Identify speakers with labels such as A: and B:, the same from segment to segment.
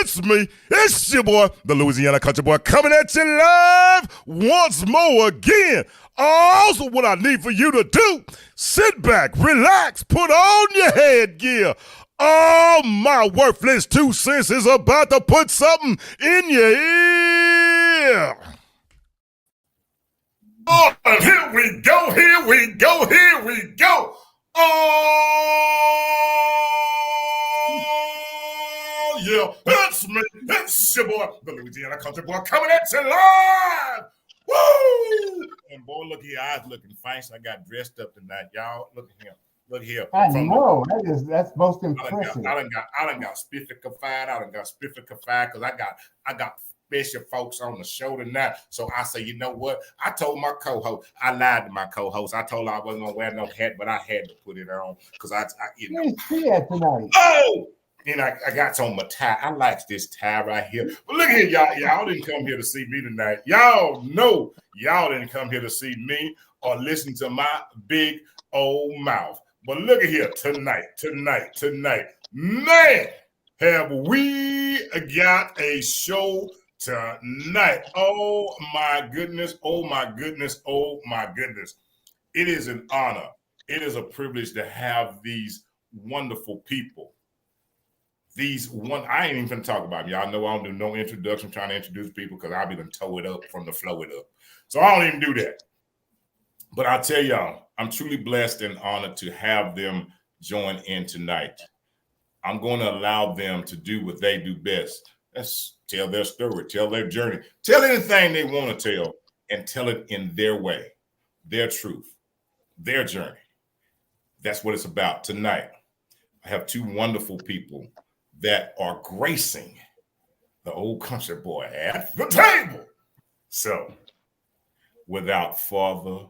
A: it's me. It's your boy, the Louisiana Country Boy, coming at you live once more again. Also, what I need for you to do, sit back, relax, put on your headgear. All my worthless 2 cents is about to put something in your ear. Oh, and here we go, here we go, here we go. Oh, yeah, it's me, it's your boy, the Louisiana Country Boy, coming at you live. Woo! And boy, look here, I was looking fancy. I got dressed up tonight, y'all. Look at him. Look here.
B: I know. That's most impressive.
A: I done got spiffified. I done got spiffified because I got special folks on the show tonight. So I say, you know what? I told my co-host, I lied to my co-host. I told her I wasn't gonna wear no hat, but I had to put it on because I you know.
B: Tonight.
A: Oh, and I got on my tie. I like this tie right here. But look here, y'all. Y'all didn't come here to see me tonight. Y'all know y'all didn't come here to see me or listen to my big old mouth. But look at here, tonight, man, have we got a show tonight. Oh my goodness. It is an honor. It is a privilege to have these wonderful people. I ain't even gonna talk about them. Y'all know I don't do no introduction, trying to introduce people because I'll be done toe it up from the flow it up. So I don't even do that. But I'll tell y'all, I'm truly blessed and honored to have them join in tonight. I'm going to allow them to do what they do best. That's tell their story, tell their journey, tell anything they want to tell, and tell it in their way, their truth, their journey. That's what it's about tonight. I have 2 wonderful people that are gracing the old country boy at the table. So, without further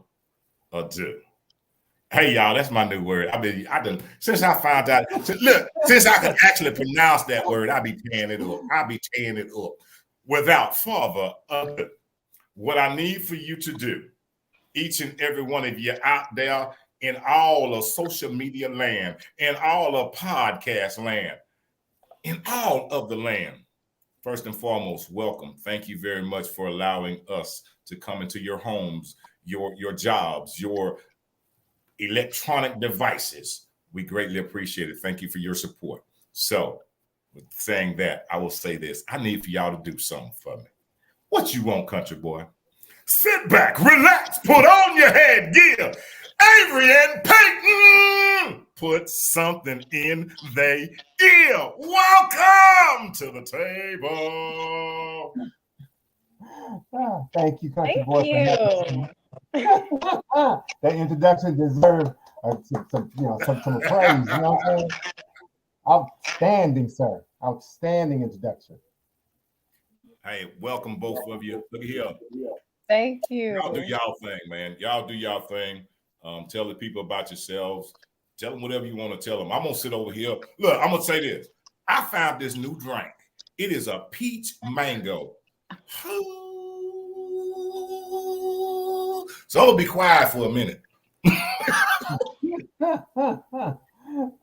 A: ado. Hey y'all, that's my new word. Since I found out. Since I can actually pronounce that word, I'll be tearing it up. Without further ado, what I need for you to do, each and every one of you out there in all of social media land, in all of podcast land, in all of the land, first and foremost, welcome. Thank you very much for allowing us to come into your homes, your jobs, your electronic devices. We greatly appreciate it. Thank you for your support. So, with saying that, I will say this. I need for y'all to do something for me. What you want, country boy? Sit back, relax, put on your headgear. Avery and Payton, put something in their ear. Welcome to the table.
B: Thank you, country boy. That introduction deserves some praise. You know what I'm saying? Outstanding, sir. Outstanding introduction.
A: Hey, welcome both of you. Look at here.
C: Thank you.
A: Y'all do y'all thing, man. Y'all do y'all thing. Tell the people about yourselves. Tell them whatever you want to tell them. I'm gonna sit over here. Look, I'm gonna say this. I found this new drink. It is a peach mango. So I'm gonna be quiet for a minute.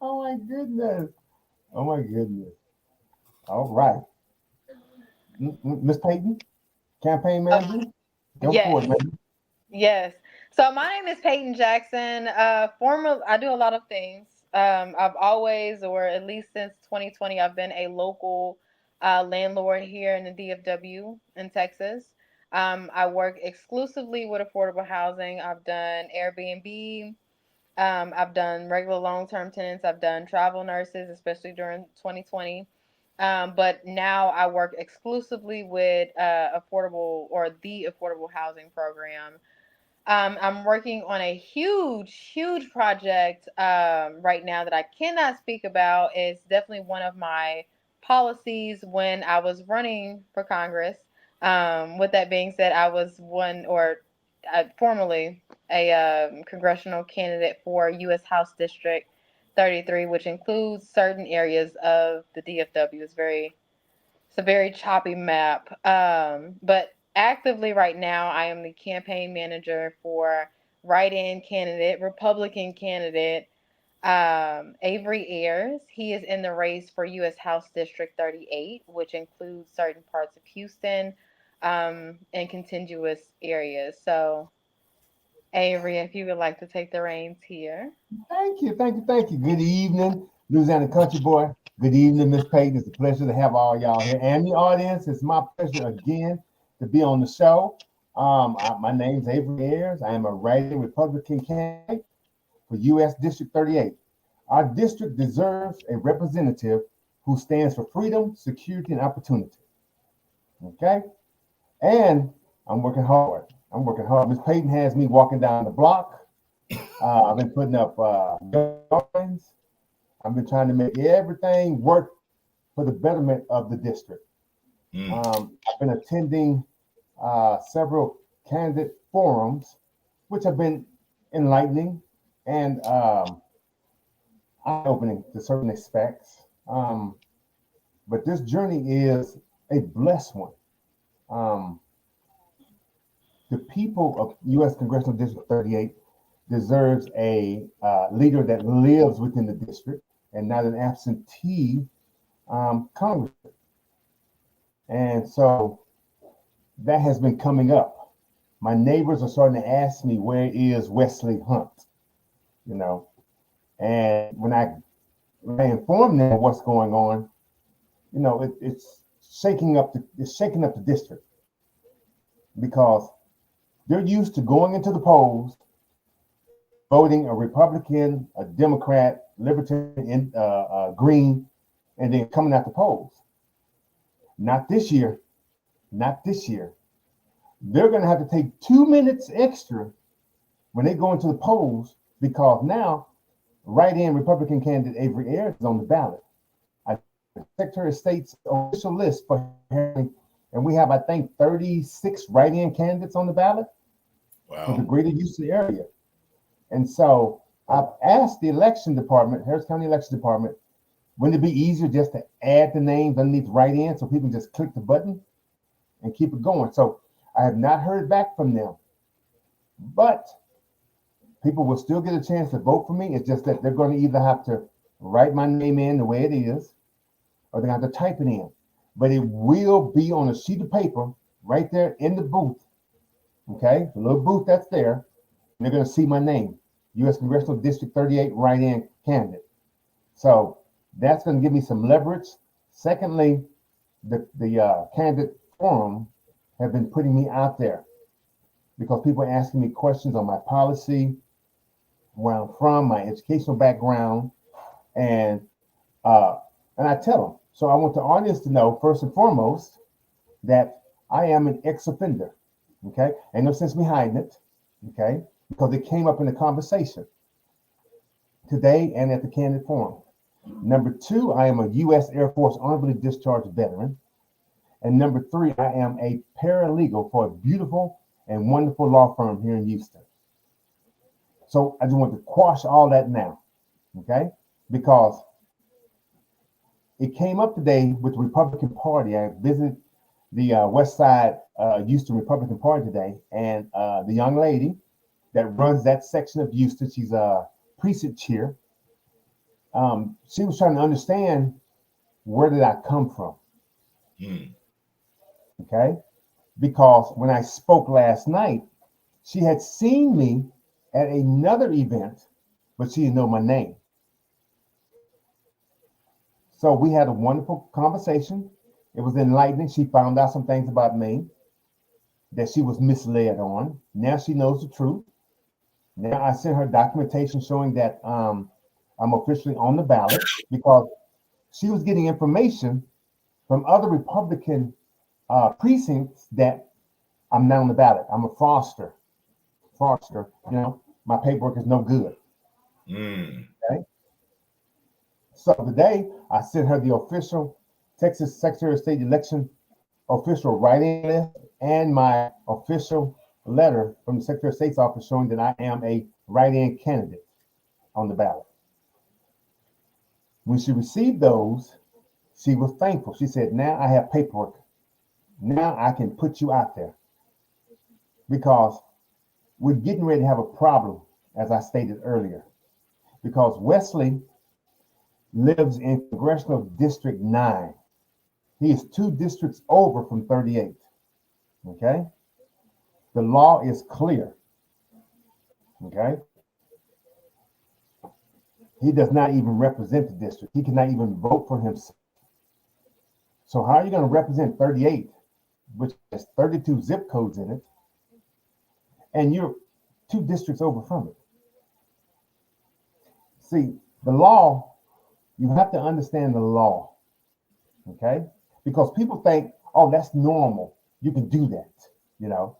B: Oh my goodness. All right. Miss Payton, campaign manager? Go for it, man.
C: Yes. So my name is Payton Jackson. I do a lot of things. I've always, or at least since 2020, I've been a local landlord here in the DFW in Texas. I work exclusively with affordable housing. I've done Airbnb. I've done regular long-term tenants. I've done travel nurses, especially during 2020. But now I work exclusively with the affordable housing program. I'm working on a huge project right now that I cannot speak about. It's definitely one of my policies when I was running for Congress. With that being said, I was formerly a congressional candidate for U.S. House District 33, which includes certain areas of the DFW. It's a very choppy map. But actively right now, I am the campaign manager for write-in candidate, Republican candidate, Avery Ayers, he is in the race for U.S. House District 38, which includes certain parts of Houston and contiguous areas. So, Avery, if you would like to take the reins here.
B: Thank you, thank you, thank you. Good evening, Louisiana Country Boy. Good evening, Miss Payton. It's a pleasure to have all y'all here. And the audience, it's my pleasure again to be on the show. My name's Avery Ayers. I am a writing Republican candidate for U.S. District 38. Our district deserves a representative who stands for freedom, security, and opportunity. Okay? And I'm working hard. Miss Payton has me walking down the block. I've been putting up drawings. I've been trying to make everything work for the betterment of the district. I've been attending several candidate forums, which have been enlightening and eye-opening to certain aspects. But this journey is a blessed one. The people of U.S. Congressional District 38 deserves a leader that lives within the district and not an absentee congressman. And so that has been coming up. My neighbors are starting to ask me, where is Wesley Hunt? You know, and when I inform them of what's going on, you know, it's shaking up the district, because they're used to going into the polls, voting a Republican, a Democrat, Libertarian, Green, and then coming out the polls. Not this year. Not this year. They're going to have to take 2 minutes extra when they go into the polls, because now write-in Republican candidate Avery Ayers is on the ballot. Secretary of State's official list for hearing, and we have, I think, 36 write-in candidates on the ballot for the greater Houston area. And so I've asked the election department, Harris County Election Department, wouldn't it be easier just to add the names underneath write-in so people just click the button and keep it going? So I have not heard back from them, but people will still get a chance to vote for me. It's just that they're going to either have to write my name in the way it is, or they're going to have to type it in. But it will be on a sheet of paper right there in the booth. Okay, the little booth that's there, and they're going to see my name, U.S. Congressional District 38 write-in candidate. So that's going to give me some leverage. Secondly, the candidate forum have been putting me out there because people are asking me questions on my policy, where I'm from, my educational background, and I tell them. So I want the audience to know, first and foremost, that I am an ex-offender. Okay, ain't no sense me hiding it. Okay, because it came up in the conversation today and at the candidate forum. Number two, I am a U.S. Air Force honorably discharged veteran. And number three, I am a paralegal for a beautiful and wonderful law firm here in Houston. So I just want to quash all that now, okay? Because it came up today with the Republican Party. I visited the West Side Houston Republican Party today, and the young lady that runs that section of Houston, she's a precinct chair. She was trying to understand, where did I come from? Okay, because when I spoke last night, she had seen me at another event, but she didn't know my name. So we had a wonderful conversation. It was enlightening. She found out some things about me that she was misled on. Now she knows the truth. Now I sent her documentation showing that I'm officially on the ballot, because she was getting information from other Republican precincts that I'm not on the ballot. I'm a fraudster. You know, my paperwork is no good. Okay. So today I sent her the official Texas Secretary of State election official writing list and my official letter from the Secretary of State's office showing that I am a write-in candidate on the ballot. When she received those, she was thankful. She said, now I have paperwork. Now I can put you out there, because we're getting ready to have a problem, as I stated earlier. because Wesley lives in Congressional District 9. He is 2 districts over from 38. Okay? The law is clear. Okay? He does not even represent the district. He cannot even vote for himself. So how are you going to represent 38, which has 32 zip codes in it, and you're 2 districts over from it? See, the law, you have to understand the law, okay? Because people think, oh, that's normal. You can do that, you know?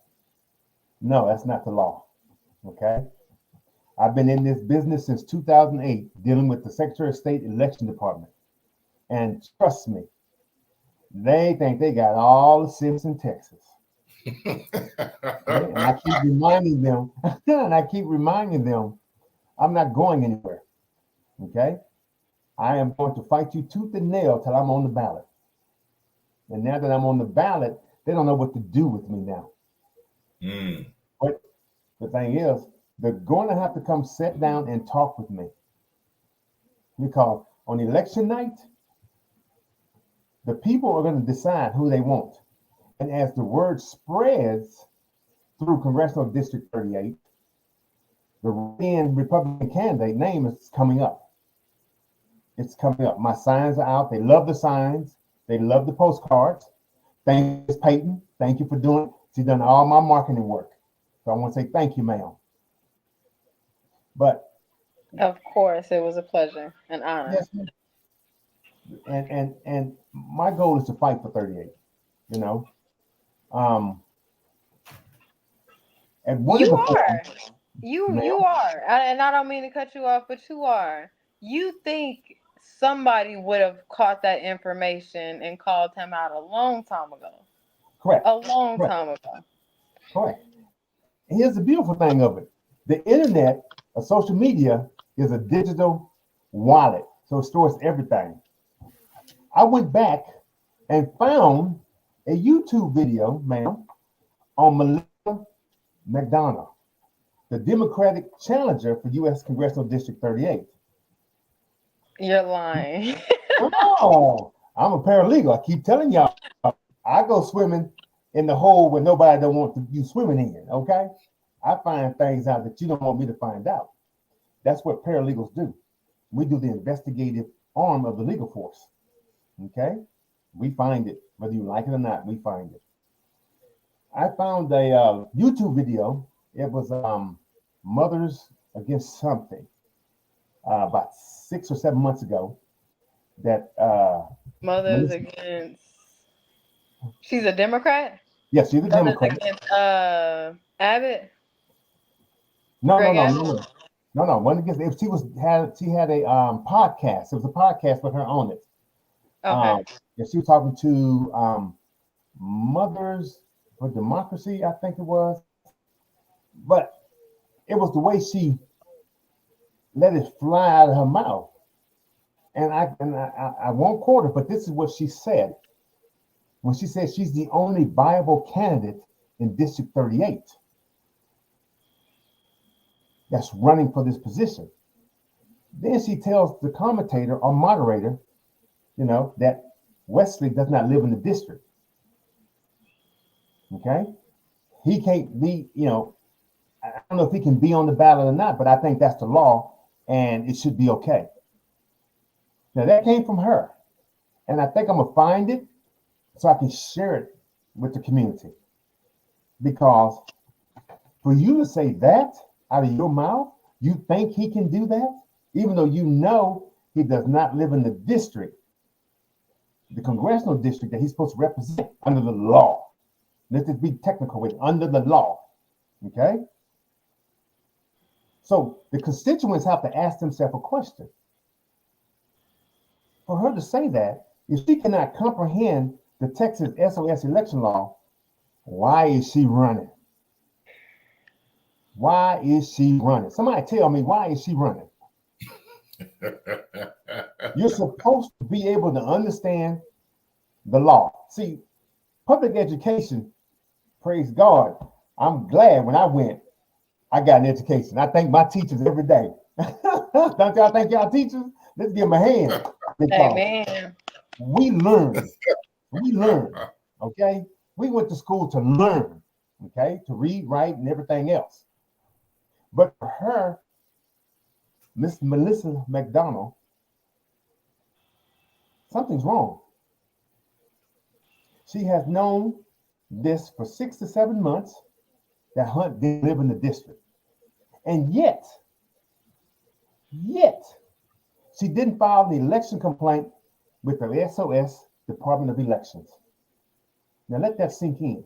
B: No, that's not the law, okay? I've been in this business since 2008, dealing with the Secretary of State Election Department. And trust me, they think they got all the sense in Texas. Okay? And I keep reminding them, I'm not going anywhere. Okay? I am going to fight you tooth and nail till I'm on the ballot. And now that I'm on the ballot, they don't know what to do with me now. But the thing is, they're going to have to come sit down and talk with me. Because on election night, the people are going to decide who they want. And as the word spreads through Congressional District 38, the Republican candidate name is coming up. It's coming up. My signs are out. They love the signs. They love the postcards. Thank you, Payton. Thank you for doing it. She's done all my marketing work. So I want to say thank you, ma'am. But
C: of course, it was a pleasure and honor.
B: Yes, and my goal is to fight for 38. You know, and
C: you are, and I don't mean to cut you off, but you are. You think somebody would have caught that information and called him out a long time ago?
B: Correct.
C: A long time ago.
B: Correct. Here's the beautiful thing of it: the internet, social media, is a digital wallet, so it stores everything. I went back and found a YouTube video, ma'am, on Melissa McDonough, the Democratic challenger for U.S. Congressional District 38.
C: You're lying.
B: Oh, I'm a paralegal. I keep telling y'all, I go swimming in the hole where nobody don't want you swimming in, okay? I find things out that you don't want me to find out. That's what paralegals do. We do the investigative arm of the legal force, okay? We find it, whether you like it or not, we find it. I found a YouTube video. It was Mothers Against Something about 6 or 7 months ago. That
C: Mothers Against. She's a Democrat.
B: Yes, she's a Democrat.
C: Against Abbott.
B: No. One against. If she had a podcast. It was a podcast with her on it.
C: Okay.
B: She was talking to Mothers for Democracy, I think it was. But it was the way she let it fly out of her mouth. And I won't quote her, but this is what she said. When she said she's the only viable candidate in District 38 that's running for this position. Then she tells the commentator or moderator, that Wesley does not live in the district. Okay? He can't be, I don't know if he can be on the ballot or not, but I think that's the law and it should be okay. Now that came from her. And I think I'm gonna find it so I can share it with the community. Because for you to say that out of your mouth, you think he can do that, even though you know he does not live in the district, the congressional district that he's supposed to represent under the law. Let's just be technical with under the law. Okay? So the constituents have to ask themselves a question. For her to say that, if she cannot comprehend the Texas SOS election law, why is she running? Why is she running? Somebody tell me, why is she running? You're supposed to be able to understand the law. See, public education, praise God, I'm glad when I went, I got an education. I thank my teachers every day Don't y'all think y'all teachers? Let's give them a hand.
C: Amen.
B: We learn. We learn. Okay. We went to school to learn. Okay. To read, write, and everything else. But for her, Miss Melissa McDonald, something's wrong. She has known this for 6 to 7 months that Hunt didn't live in the district. And yet, she didn't file the election complaint with the SOS Department of Elections. Now let that sink in.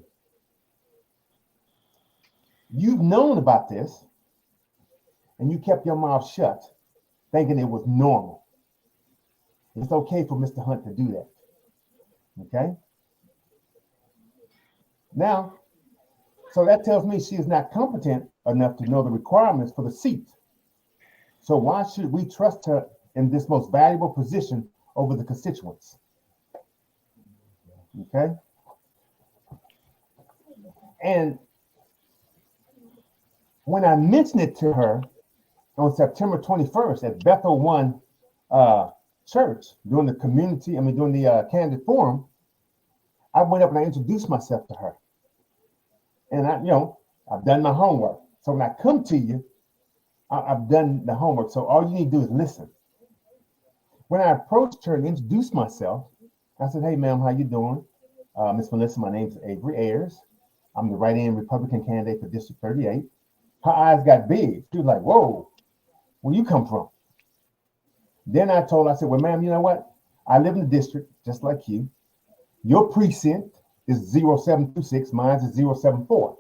B: You've known about this and you kept your mouth shut, thinking it was normal. It's okay for Mr. Hunt to do that. Okay? Now, so that tells me she is not competent enough to know the requirements for the seat. So why should we trust her in this most valuable position over the constituents? Okay? And when I mentioned it to her on September 21st at Bethel One Church during the candidate forum, I went up and I introduced myself to her. And I've done my homework. So when I come to you, I've done the homework. So all you need to do is listen. When I approached her and introduced myself, I said, "Hey, ma'am, how you doing? Miss Melissa, my name's Avery Ayers. I'm the write-in Republican candidate for District 38. Her eyes got big. She was like, "Whoa, where you come from?" Then I told her, I said, "Well, ma'am, you know what? I live in the district just like you. Your precinct is 0726, mine is 074.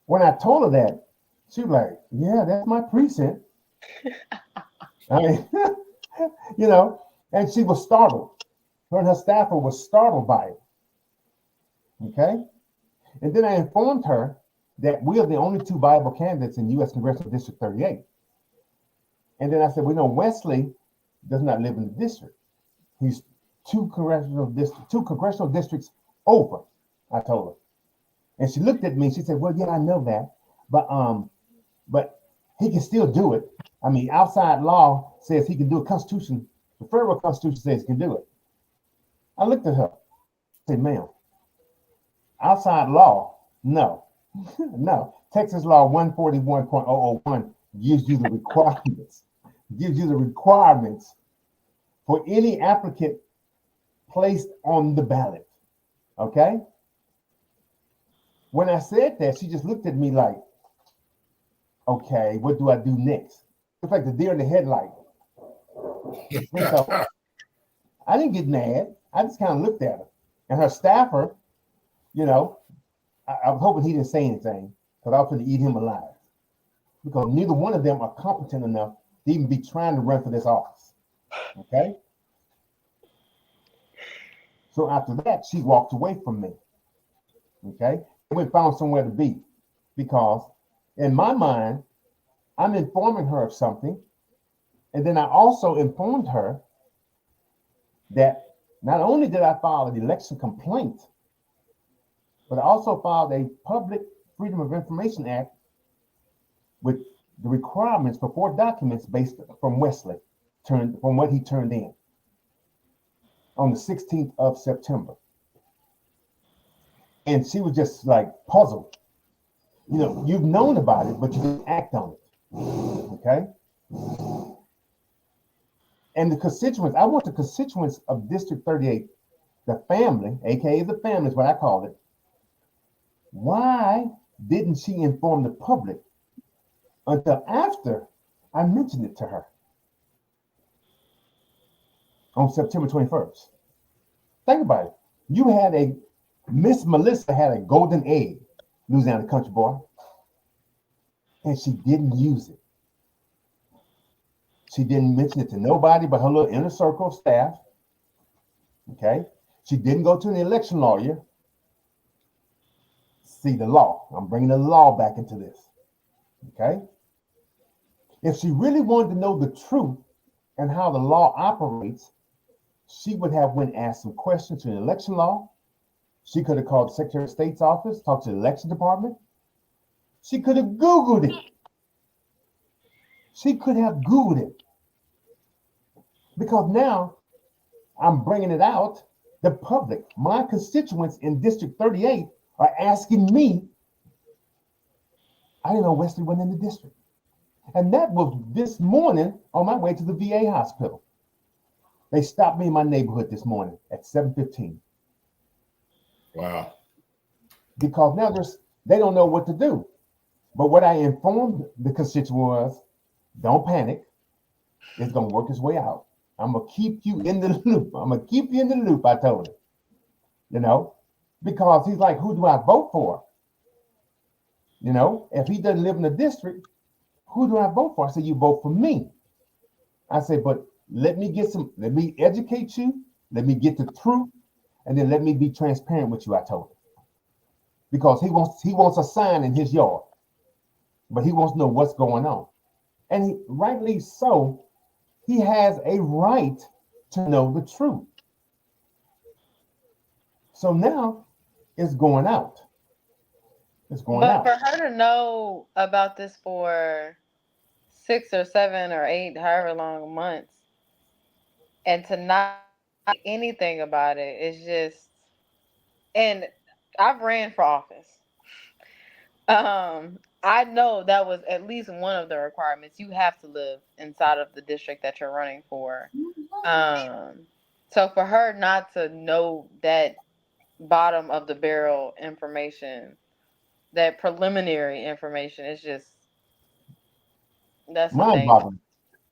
B: When I told her that, she was like, "Yeah, that's my precinct." I mean, and she was startled. Her and her staffer was startled by it. Okay? And then I informed her that we are the only two viable candidates in U.S. Congressional District 38. And then I said, Wesley does not live in the district. He's two congressional districts over, I told her. And she looked at me and she said, "Well, yeah, I know that. But he can still do it. I mean, outside law says he can do it. The federal constitution says he can do it." I looked at her and said, "Ma'am, outside law, no." No. Texas law 141.001 gives you the requirements for any applicant placed on the ballot. Okay? When I said that, she just looked at me like, "Okay, what do I do next?" It's like the deer in the headlight. And so I didn't get mad. I just kind of looked at her. And her staffer, I was hoping he didn't say anything because I was going to eat him alive. Because neither one of them are competent enough to even be trying to run for this office. Okay? So after that, she walked away from me. Okay? We found somewhere to be. Because in my mind, I'm informing her of something. And then I also informed her that not only did I file an election complaint, but I also filed a Public Freedom of Information Act with the requirements for 4 documents based from Wesley, from what he turned in on the 16th of September. And she was just like puzzled. You've known about it, but you didn't act on it. Okay? And the constituents, I want the constituents of District 38, the family, aka the family is what I call it. Why didn't she inform the public until after I mentioned it to her on September 21st? Think about it. Miss Melissa had a golden egg, Louisiana country boy, and she didn't use it. She didn't mention it to nobody but her little inner circle of staff. Okay? She didn't go to an election lawyer. See the law. I'm bringing the law back into this. Okay? If she really wanted to know the truth and how the law operates, she would have went and asked some questions to the election law. She could have called the Secretary of State's office, talked to the election department. She could have Googled it. She could have Googled it because now I'm bringing it out. The public, my constituents in District 38 are asking me. I didn't know Wesley went in the district. And that was this morning on my way to the VA hospital. They stopped me in my neighborhood this morning at 7:15.
A: Wow.
B: Because now they don't know what to do. But what I informed the constituent was, don't panic. It's going to work its way out. I'm going to keep you in the loop. I'm going to keep you in the loop, I told him. You know, because he's like, who do I vote for? You know, if he doesn't live in the district, who do I vote for? I said, you vote for me. I said, but let me educate you. Let me get the truth. And then let me be transparent with you, I told him. Because he wants a sign in his yard. But he wants to know what's going on. And rightly so, he has a right to know the truth. So now it's going out. It's going out.
C: But for her to know about this for 6 or 7 or 8, however long months, and to not do anything about it is just. And I've ran for office. I know that was at least one of the requirements. You have to live inside of the district that you're running for. So for her not to know that bottom of the barrel information, that preliminary information, is just, that's the thing.
B: Mind-boggling.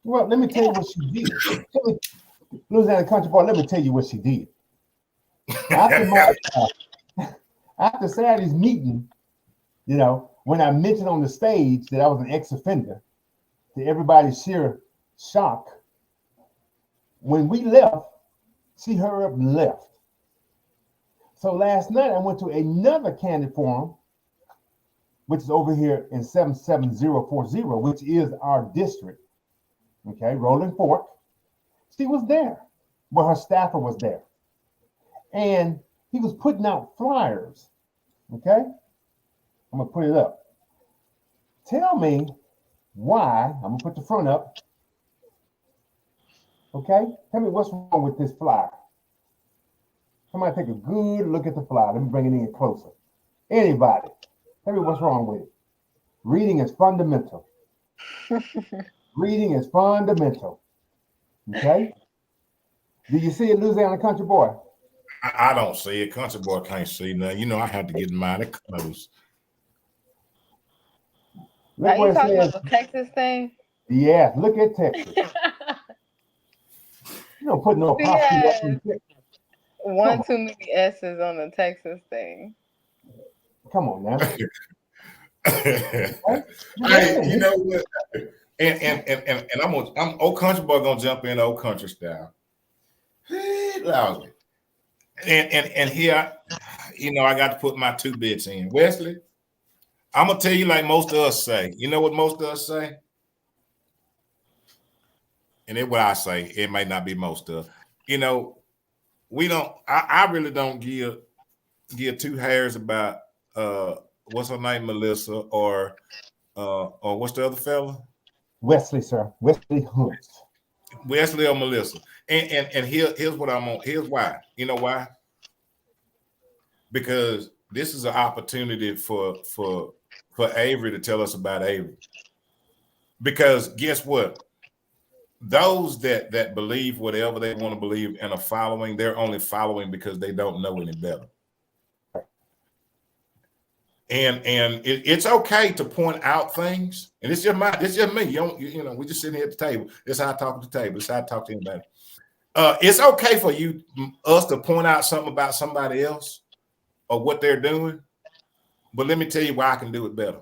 B: Well, let me tell you what she did. Louisiana Country Boy, let me tell you what she did. After Saturday's meeting, you know, when I mentioned on the stage that I was an ex-offender, to everybody's sheer shock, when we left, she hurried up and left. So last night I went to another candidate forum, which is over here in 77040, which is our district. Okay, Rolling Fork. She was there, but her staffer was there. And he was putting out flyers. Okay, I'm gonna put it up. Tell me why. I'm gonna put the front up. Okay, tell me what's wrong with this flyer. Somebody take a good look at the flyer. Let me bring it in closer. Anybody, tell me what's wrong with it. Reading is fundamental. Reading is fundamental. Okay? Do you see it, Louisiana Country Boy?
A: I don't see it. Country Boy can't see nothing. You know, I had to get mine close.
C: Are you talking about the Texas thing?
B: Yeah, look at Texas. You don't put no apostrophe.
C: One too many S's on the Texas thing.
B: Come on now.
A: Hey, you know what? And I'm old country boy gonna jump in old country style. Lousy. And here, you know, I got to put my 2 bits in. Wesley, I'm gonna tell you like most of us say. You know what most of us say? And it's what I say. It might not be most of. You know, we don't. I really don't give 2 hairs about what's her name, Melissa, or what's the other fella?
B: Wesley, sir. Wesley Hoods.
A: Wesley or Melissa. And here's what I'm on. Here's why. You know why? Because this is an opportunity for Avery to tell us about Avery. Because guess what? Those that believe whatever they want to believe and are following, they're only following because they don't know any better. And it's okay to point out things, and it's just me. You know, we just sitting here at the table. This is how I talk at the table. This is how I talk to anybody. It's okay for us to point out something about somebody else or what they're doing, but let me tell you why I can do it better.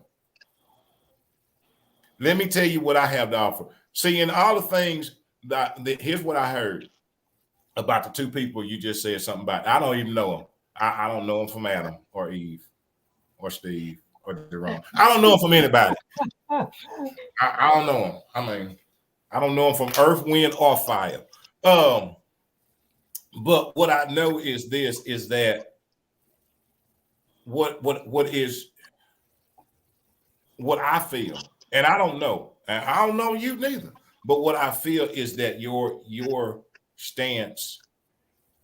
A: Let me tell you what I have to offer. See, in all the things here's what I heard about the 2 people you just said something about. I don't even know them. I don't know them from Adam or Eve or Steve or Jerome. I don't know them from anybody. I don't know them. I mean, I don't know them from earth, wind, or fire. But what I know is this: is that what I feel, and I don't know. And I don't know you neither. But what I feel is that your stance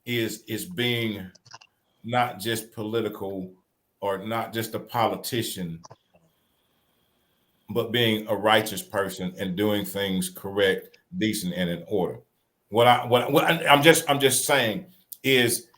A: is being not just political or not just a politician, but being a righteous person and doing things correct, decent, and in order. I'm just saying is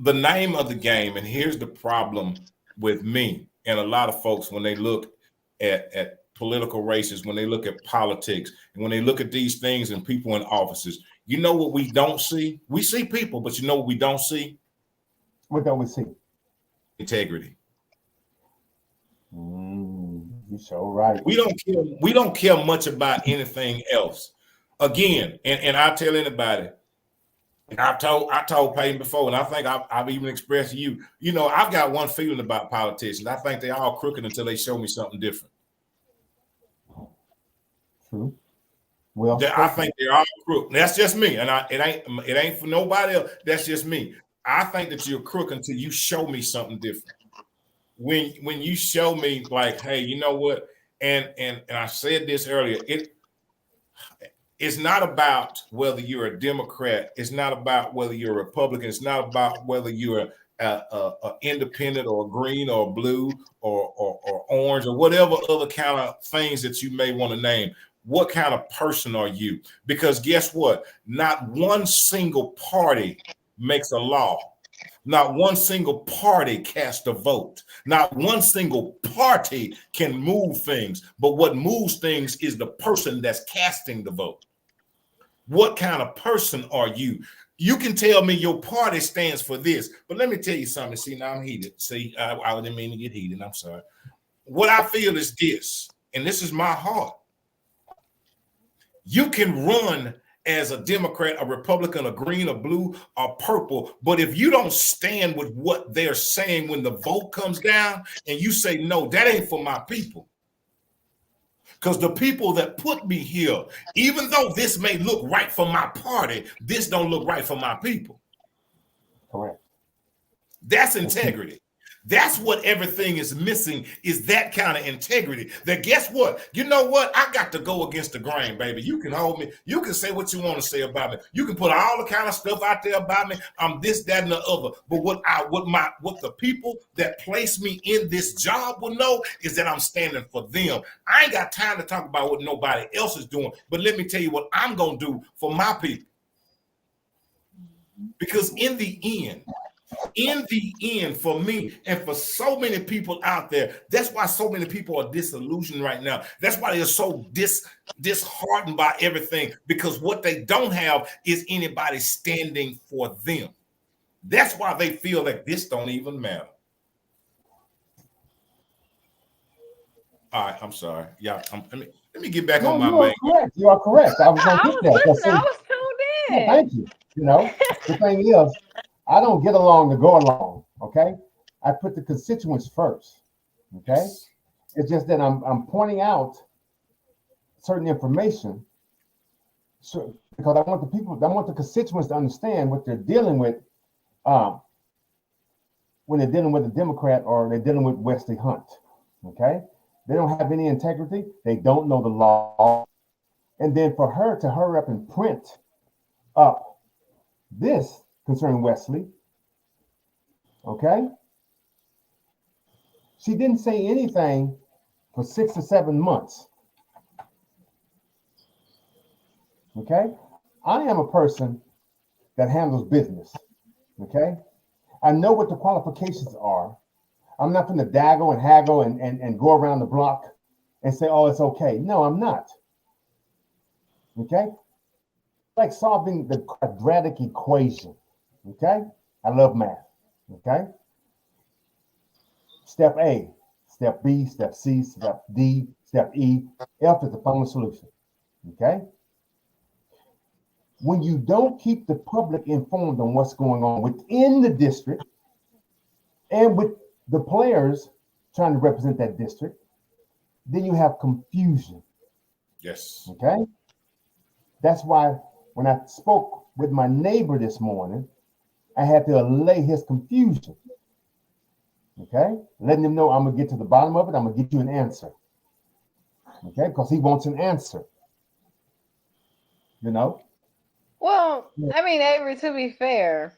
A: the name of the game, and here's the problem with me and a lot of folks when they look at political races, when they look at politics, and when they look at these things and people in offices, you know what we don't see? We see people, but you know what we don't see?
B: What don't we see?
A: Integrity.
B: You're so right.
A: We don't care much about anything else. Again, and I tell anybody, and I told Payton before, and I think I've even expressed to you, you know, I've got one feeling about politicians. I think they all crooked until they show me something different.
B: True. Well,
A: I think they're all crooked. That's just me, and it ain't for nobody else. That's just me. I think that you're crooked until you show me something different. When you show me like, hey, you know what? And I said this earlier, it's not about whether you're a Democrat. It's not about whether you're a Republican. It's not about whether you're a independent or a green or a blue or orange or whatever other kind of things that you may want to name. What kind of person are you? Because guess what? Not one single party makes a law. Not one single party casts a vote. Not one single party can move things. But what moves things is the person that's casting the vote. What kind of person are you? You can tell me your party stands for this, but let me tell you something. See, now I'm heated. See, I didn't mean to get heated. I'm sorry. What I feel is this, and this is my heart. You can run as a Democrat, a Republican, a green, a blue, or purple. But if you don't stand with what they're saying when the vote comes down and you say, no, that ain't for my people. Because the people that put me here, even though this may look right for my party, this don't look right for my people.
B: Correct.
A: That's integrity. That's what everything is missing, is that kind of integrity. That guess what? You know what? I got to go against the grain, baby. You can hold me. You can say what you want to say about me. You can put all the kind of stuff out there about me. I'm this, that, and the other. But what the people that place me in this job will know is that I'm standing for them. I ain't got time to talk about what nobody else is doing. But let me tell you what I'm gonna do for my people. Because in the end, for me and for so many people out there, that's why so many people are disillusioned right now. That's why they're so disheartened by everything, because what they don't have is anybody standing for them. That's why they feel like this don't even matter. All right, I'm sorry. Yeah, let me get back on my main.
B: Correct. You are correct. I was going to get that.
C: I was tuned in.
B: Thank you. You know, the thing is, I don't get along to go along, okay? I put the constituents first, okay? It's just that I'm pointing out certain information, so because I want the constituents to understand what they're dealing with when they're dealing with a Democrat or they're dealing with Wesley Hunt, okay? They don't have any integrity. They don't know the law. And then for her to hurry up and print up this concerning Wesley, okay? She didn't say anything for 6 to 7 months, okay? I am a person that handles business, okay? I know what the qualifications are. I'm not going to daggle and haggle and go around the block and say, oh, it's okay. No, I'm not, okay? Like solving the quadratic equation. Okay, I love math. Okay, step A, step B, step C, step D, step E. F is the final solution. Okay, when you don't keep the public informed on what's going on within the district and with the players trying to represent that district, then you have confusion.
A: Yes.
B: Okay, that's why when I spoke with my neighbor this morning, I had to allay his confusion, okay? Letting him know I'm going to get to the bottom of it. I'm going to get you an answer, Okay, because he wants an answer. You know?
C: Well, I mean, Avery, to be fair,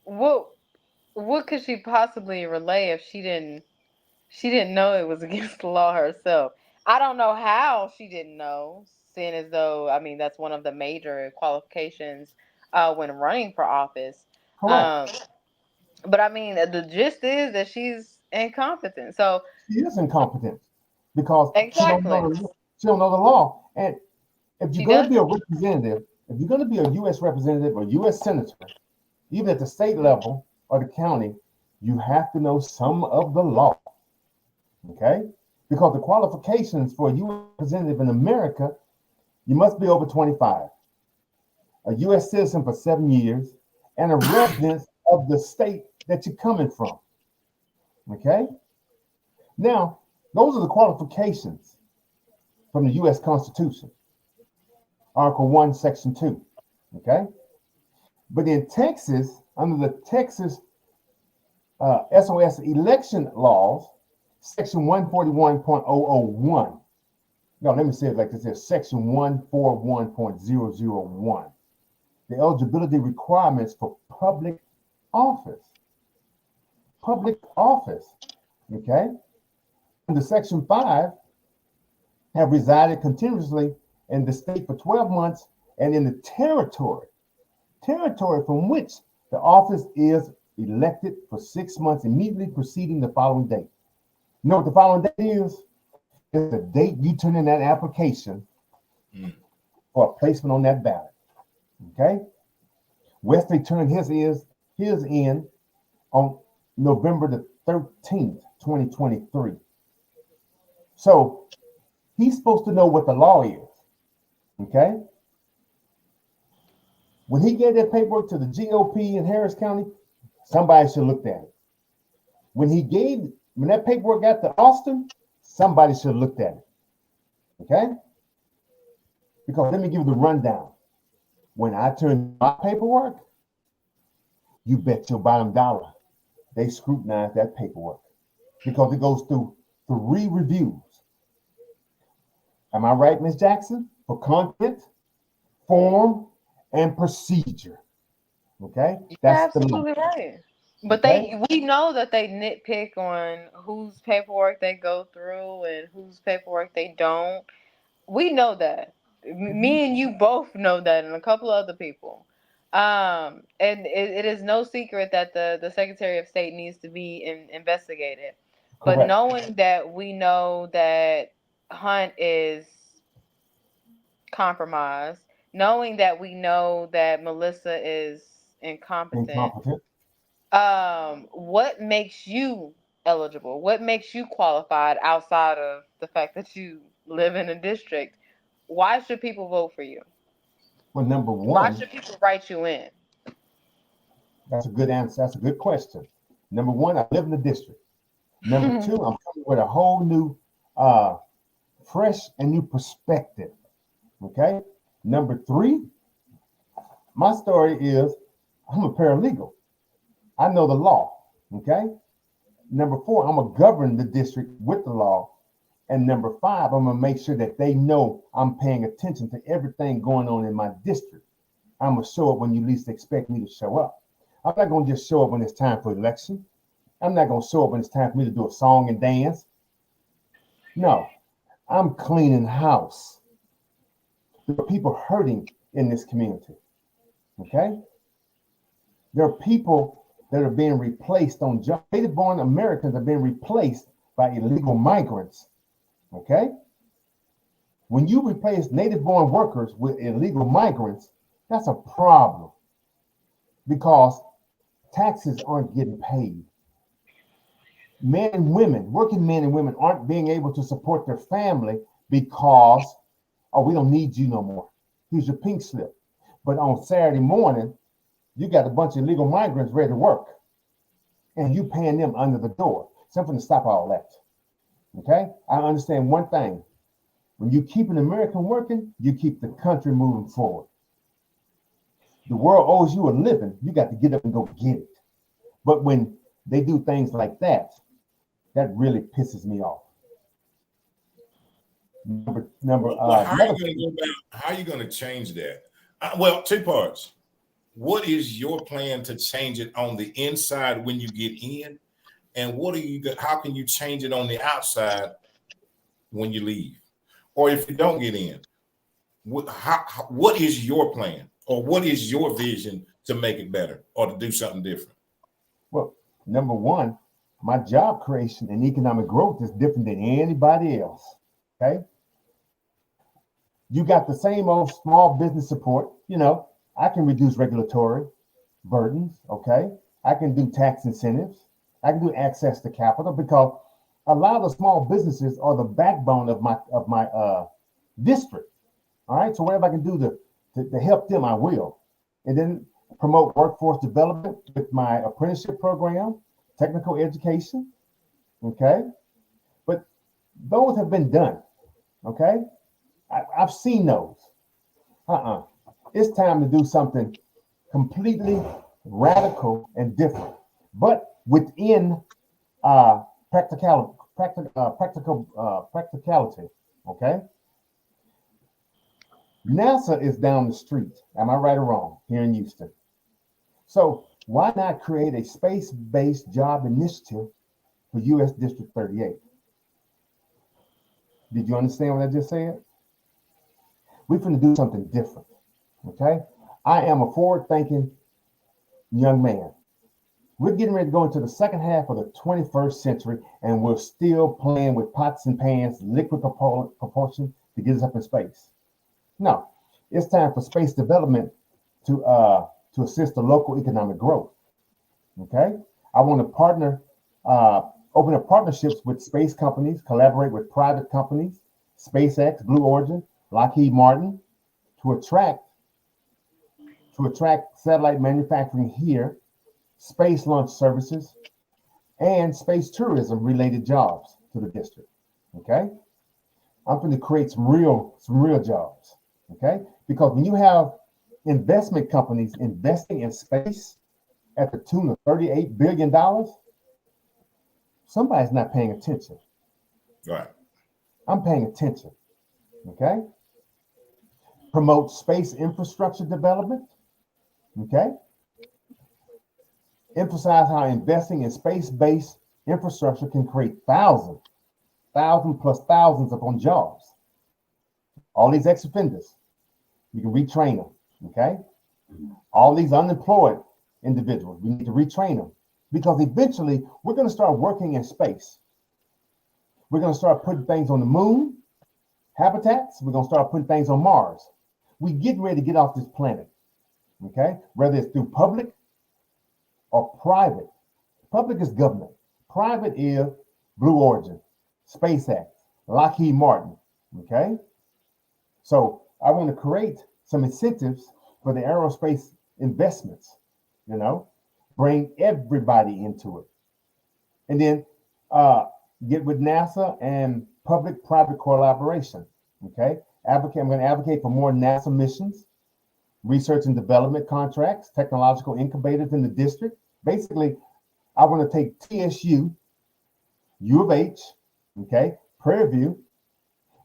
C: what what could she possibly relay if she didn't know it was against the law herself? I don't know how she didn't know, seeing as though, I mean, that's one of the major qualifications when running for office.
B: Correct.
C: Um, but I mean, the gist is that she's incompetent. So
B: She is incompetent because
C: exactly,
B: she don't know the law. And if you're
C: she
B: going to be a
C: doesn't.
B: representative, if you're going to be a U.S. representative or U.S. senator, even at the state level or the county, you have to know some of the law. Okay? Because the qualifications for a U.S. representative in America, you must be over 25, a U.S. citizen for 7 years, and a resident of the state that you're coming from. Okay? Now, those are the qualifications from the U.S. Constitution, Article 1, Section 2. Okay? But in Texas, under the Texas SOS election laws, Section 141.001. No, let me say it like this: is Section 141.001. The eligibility requirements for public office. Public office. Okay? Under Section 5, have resided continuously in the state for 12 months and in the territory from which the office is elected for 6 months immediately preceding the following date. You know what the following date is? It's the date you turn in that application for a placement on that ballot. Okay? Wesley turned his in on November the 13th, 2023. So he's supposed to know what the law is. Okay? When he gave that paperwork to the GOP in Harris County, somebody should have looked at it. When that paperwork got to Austin, somebody should have looked at it. Okay? Because let me give you the rundown. When I turned my paperwork, you bet your bottom dollar they scrutinize that paperwork because it goes through 3 reviews. Am I right, Ms. Jackson? For content, form, and procedure. Okay?
C: You're
B: That's the law.
C: absolutely right. But
B: Okay?
C: we know that they nitpick on whose paperwork they go through and whose paperwork they don't. We know that. Me and you both know that, and a couple of other people. And it is no secret that the Secretary of State needs to be investigated. But
B: Correct.
C: knowing that we know that Hunt is compromised, knowing that we know that Melissa is incompetent,
B: Incompetent.
C: what makes you eligible? What makes you qualified outside of the fact that you live in a district? Why should people vote for you?
B: Well, number
C: Why
B: one,
C: should people write you in?
B: that's a good answer. That's a good question. Number one, I live in the district. Number two, I'm coming with a whole new, fresh and new perspective. Okay. Number three, my story is I'm a paralegal. I know the law. Okay. Number four, I'm gonna govern the district with the law. And number five, I'm gonna make sure that they know I'm paying attention to everything going on in my district. I'm gonna show up when you least expect me to show up. I'm not gonna just show up when it's time for election. I'm not gonna show up when it's time for me to do a song and dance. No, I'm cleaning house. There are people hurting in this community. Okay? There are people that are being replaced on jobs. Native born Americans are being replaced by illegal migrants. Okay? When you replace native born workers with illegal migrants, that's a problem because taxes aren't getting paid. Men and women, working men and women aren't being able to support their family because, oh, we don't need you no more. Here's your pink slip. But on Saturday morning, you got a bunch of illegal migrants ready to work and you paying them under the door. Something to stop all that. Okay? I understand one thing. When you keep an American working, you keep the country moving forward. The world owes you a living. You got to get up and go get it. But when they do things like that, that really pisses me off.
A: How are you going to go about? How are you going to change that? Well, two parts. What is your plan to change it on the inside when you get in, and how can you change it on the outside when you leave, or if you don't get in? What is your plan, or what is your vision to make it better or to do something different?
B: Well, number one, my job creation and economic growth is different than anybody else. Okay. You got the same old small business support. I can reduce regulatory burdens. Okay. I can do tax incentives. I can do access to capital, because a lot of the small businesses are the backbone of my district. All right. So whatever I can do to help them, I will. And then promote workforce development with my apprenticeship program, technical education. Okay. But those have been done. Okay. I've seen those. It's time to do something completely radical and different, but within practicality. Okay. NASA is down the street. Am I right or wrong? Here in Houston. So why not create a space-based job initiative for U.S. District 38? Did you understand what I just said? We're going to do something different. Okay. I am a forward-thinking young man. We're getting ready to go into the second half of the 21st century, and we're still playing with pots and pans, liquid propulsion to get us up in space. No, it's time for space development to assist the local economic growth. Okay. I want to open up partnerships with space companies, collaborate with private companies, SpaceX, Blue Origin, Lockheed Martin, to attract satellite manufacturing here, space launch services, and space tourism related jobs to the district. Okay. I'm going to create some real jobs. Okay. Because when you have investment companies investing in space at the tune of $38 billion, somebody's not paying attention.
A: Right.
B: I'm paying attention. Okay. Promote space infrastructure development. Okay. Emphasize how investing in space-based infrastructure can create thousands plus thousands upon jobs. All these ex-offenders, you can retrain them. Okay. All these unemployed individuals, we need to retrain them, because eventually we're going to start working in space. We're going to start putting things on the moon, habitats. We're going to start putting things on Mars. We get ready to get off this planet. Okay. Whether it's through public or private. Public is government. Private is Blue Origin, SpaceX, Lockheed Martin. Okay. So I want to create some incentives for the aerospace investments, bring everybody into it. And then get with NASA and public-private collaboration. Okay. I'm going to advocate for more NASA missions, research and development contracts, technological incubators in the district. Basically, I want to take TSU, U of H, okay, Prairie View,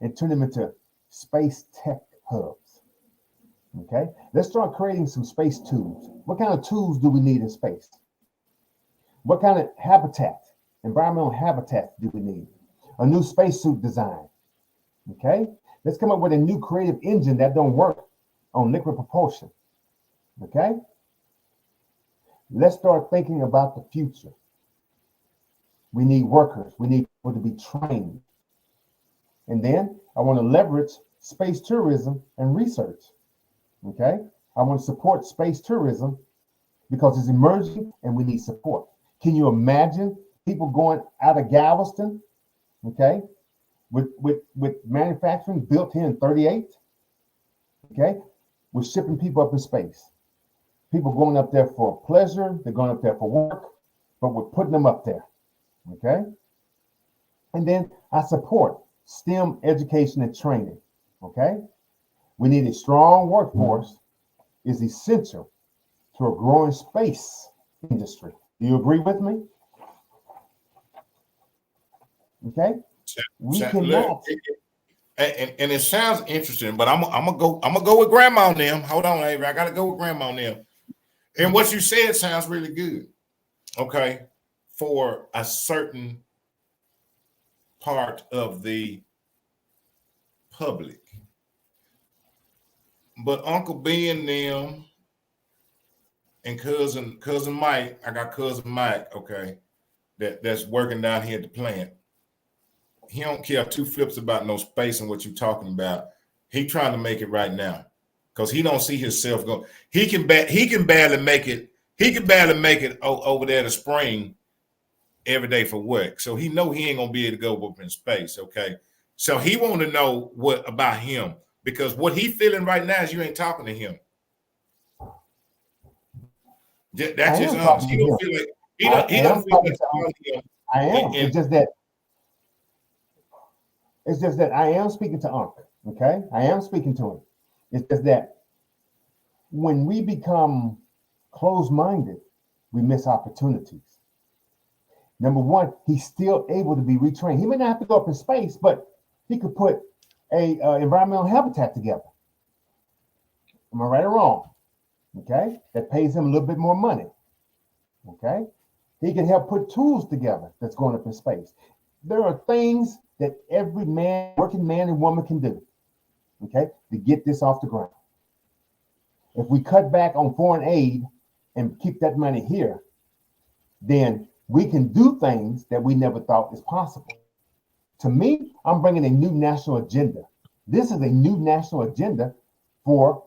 B: and turn them into space tech hubs. Okay, let's start creating some space tools. What kind of tools do we need in space? What kind of environmental habitat do we need? A new spacesuit design. Okay, let's come up with a new creative engine that don't work on liquid propulsion. Okay, let's start thinking about the future. We need workers. We need people to be trained. And then I want to leverage space tourism and research. Okay, I want to support space tourism because it's emerging and we need support. Can you imagine people going out of Galveston, okay, with manufacturing built here in 38? Okay, we're shipping people up in space. People going up there for pleasure, they're going up there for work, but we're putting them up there. Okay. And then I support STEM education and training. Okay. We need a strong workforce is essential to a growing space industry. Do you agree with me? Okay. We cannot.
A: and it sounds interesting, but I'm gonna go with grandma on them. Hold on, Avery. I gotta go with grandma on them. And what you said sounds really good. Okay, for a certain part of the public. But Uncle Ben them and cousin Mike, I got cousin Mike, okay, that's working down here at the plant. He don't care two flips about no space and what you're talking about. He trying to make it right now because he don't see himself going. He can barely make it. He can barely make it over there to Spring every day for work. So he know he ain't gonna be able to go up in space. Okay, so he want to know what about him because what he feeling right now is you ain't talking to him. That's just honest. He don't feel like he don't feel like him.
B: I am. It's just that I am speaking to Unc. Okay, I am speaking to him. It's just that when we become closed-minded, we miss opportunities. Number one, he's still able to be retrained. He may not have to go up in space, but he could put a environmental habitat together. Am I right or wrong? Okay, that pays him a little bit more money. Okay, he can help put tools together that's going up in space. There are things that every man, working man and woman can do, okay, to get this off the ground. If we cut back on foreign aid and keep that money here, then we can do things that we never thought is possible. To me, I'm bringing a new national agenda. This is a new national agenda for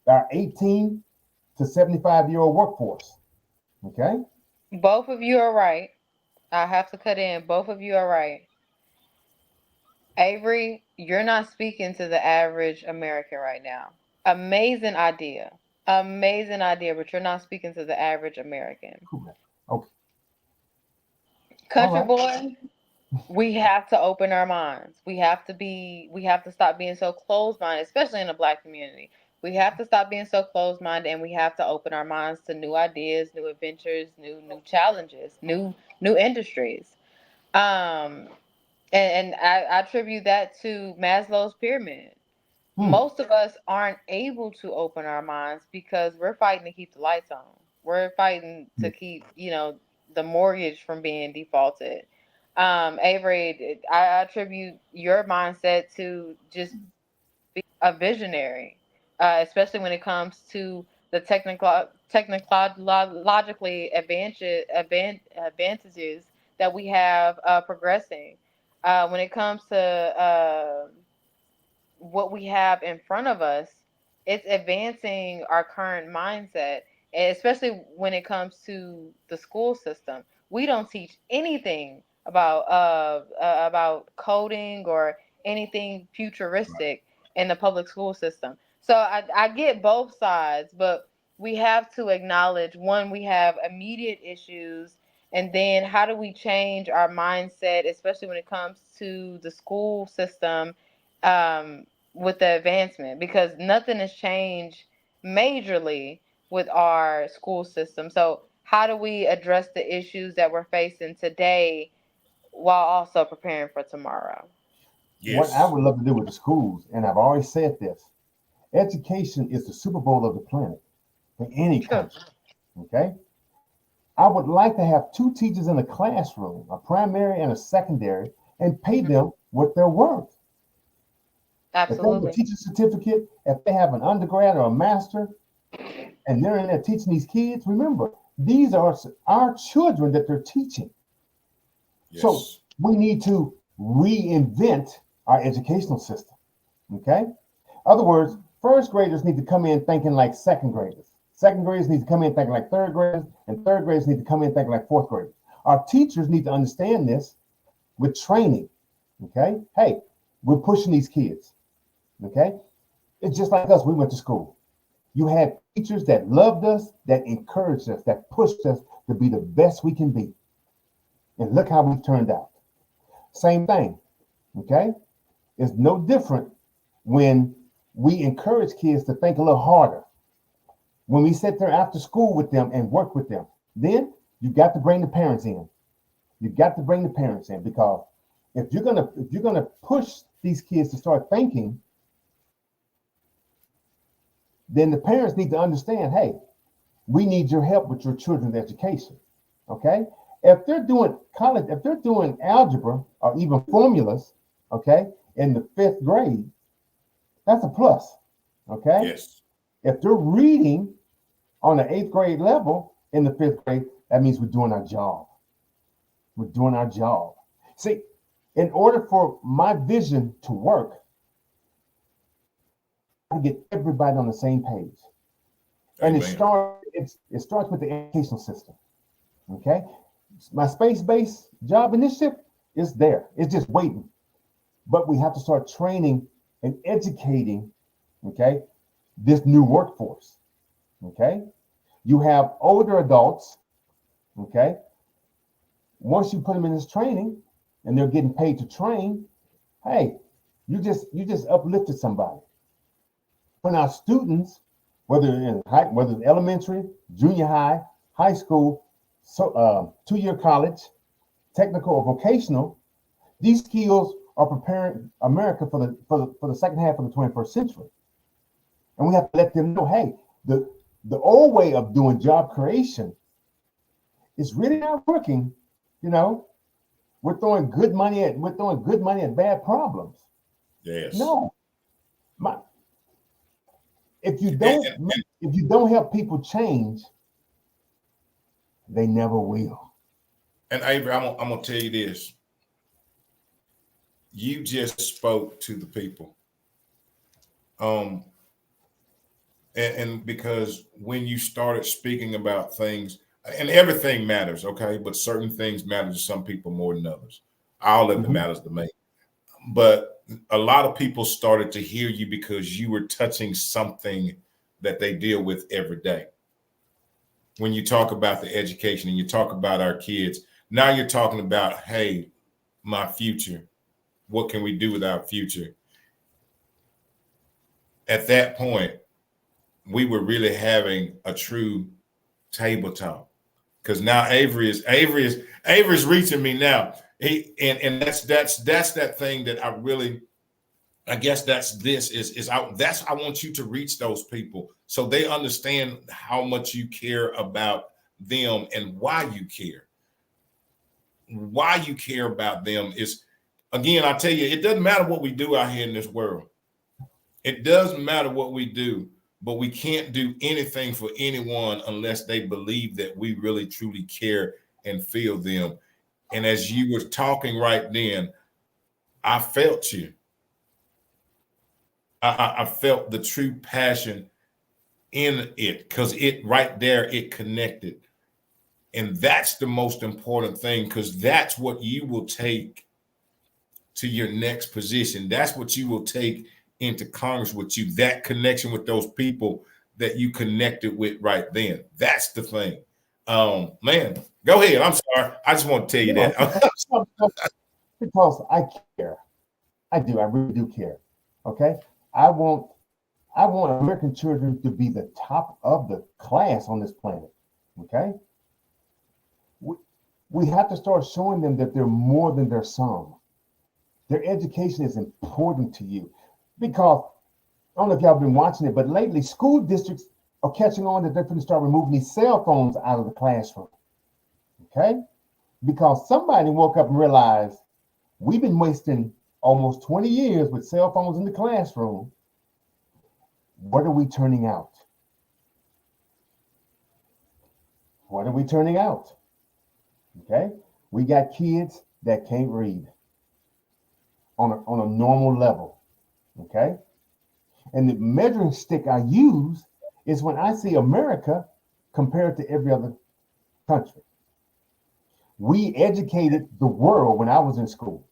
B: our 18 to 75-year-old workforce, okay?
C: Both of you are right. I have to cut in. Both of you are right. Avery, you're not speaking to the average American right now. Amazing idea, but you're not speaking to the average American.
B: Okay.
C: Country boy, we have to open our minds. We have to stop being so closed-minded, especially in the Black community. We have to stop being so closed-minded, and we have to open our minds to new ideas, new adventures, new challenges, new industries. And I attribute that to Maslow's pyramid. Most of us aren't able to open our minds because we're fighting to keep the lights on. We're fighting to keep, the mortgage from being defaulted. Avery, I attribute your mindset to just be a visionary, especially when it comes to the technologically advantages that we have progressing. When it comes to what we have in front of us, it's advancing our current mindset, and especially when it comes to the school system. We don't teach anything about coding or anything futuristic in the public school system. So I get both sides, but we have to acknowledge, one, we have immediate issues, and then how do we change our mindset, especially when it comes to the school system, with the advancement, because nothing has changed majorly with our school system. So how do we address the issues that we're facing today while also preparing for tomorrow?
A: Yes.
B: What I would love to do with the schools, and I've always said this, education is the Super Bowl of the planet for any country. Okay? I would like to have two teachers in a classroom, a primary and a secondary, and pay them what they're worth.
C: Absolutely.
B: If they have a teacher certificate, if they have an undergrad or a master, and they're in there teaching these kids, remember, these are our children that they're teaching. Yes. So we need to reinvent our educational system, okay? In other words, first graders need to come in thinking like second graders. Second graders need to come in thinking like third graders, and third graders need to come in thinking like fourth graders. Our teachers need to understand this with training, okay? Hey, we're pushing these kids, okay? It's just like us, we went to school. You had teachers that loved us, that encouraged us, that pushed us to be the best we can be. And look how we've turned out. Same thing, okay? It's no different when we encourage kids to think a little harder. When we sit there after school with them and work with them, then you got to bring the parents in. You got to bring the parents in, because if you're gonna push these kids to start thinking, then the parents need to understand, hey, we need your help with your children's education. Okay? If they're doing college, if they're doing algebra or even formulas, okay, in the 5th grade, that's a plus. Okay?
A: Yes.
B: If they're reading on the 8th grade level in the 5th grade, that means we're doing our job. We're doing our job. See, in order for my vision to work, I get everybody on the same page. And it starts with the educational system. Okay? My space-based job initiative is there. It's just waiting. But we have to start training and educating, okay, this new workforce. Okay? You have older adults, okay? Once you put them in this training and they're getting paid to train, hey, you just uplifted somebody. When our students, whether it's elementary, junior high, high school, 2-year college, technical or vocational, these skills are preparing America for the second half of the 21st century. And we have to let them know, hey, the old way of doing job creation is really not working. You know, we're throwing good money at bad problems.
A: Yes.
B: No, if you don't help people change, they never will.
A: And Avery, I'm gonna tell you this. You just spoke to the people. And because when you started speaking about things, and everything matters, okay, but certain things matter to some people more than others. All of it matters to me. But a lot of people started to hear you because you were touching something that they deal with every day. When you talk about the education and you talk about our kids, now you're talking about, hey, my future. What can we do with our future? At that point, we were really having a true table talk. Because now Avery's reaching me now. And that's that thing that I guess I want you to reach those people so they understand how much you care about them and why you care. Why you care about them is, again, I tell you, it doesn't matter what we do out here in this world. It doesn't matter what we do, but we can't do anything for anyone unless they believe that we really truly care and feel them. And as you were talking right then, I felt you. I felt the true passion in it because it right there, it connected. And that's the most important thing because that's what you will take to your next position. That's what you will take into Congress with you, that connection with those people that you connected with right then. That's the thing. Man, go ahead. I'm sorry. I just want to tell you that.
B: Because I care. I do. I really do care. Okay. I want American children to be the top of the class on this planet. Okay. We have to start showing them that they're more than their sum. Their education is important to you. Because I don't know if y'all been watching it, but lately school districts are catching on that they're going to start removing these cell phones out of the classroom. Okay? Because somebody woke up and realized we've been wasting almost 20 years with cell phones in the classroom. What are we turning out? What are we turning out? Okay? We got kids that can't read on a normal level. Okay? And the measuring stick I use is when I see America compared to every other country. We educated the world when I was in school.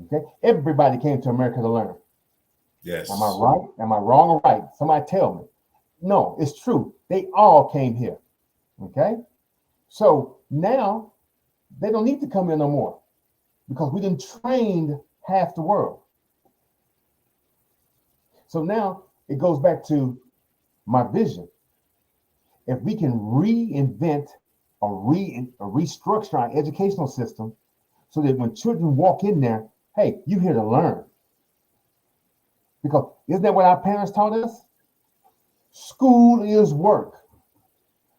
B: Okay? Everybody came to America to learn.
A: Yes.
B: Am I right? Am I wrong or right? Somebody tell me. No, it's true. They all came here. Okay? So now they don't need to come here no more because we done trained half the world. So now it goes back to my vision. If we can reinvent or restructure our educational system so that when children walk in there, hey, you're here to learn. Because isn't that what our parents taught us? School is work.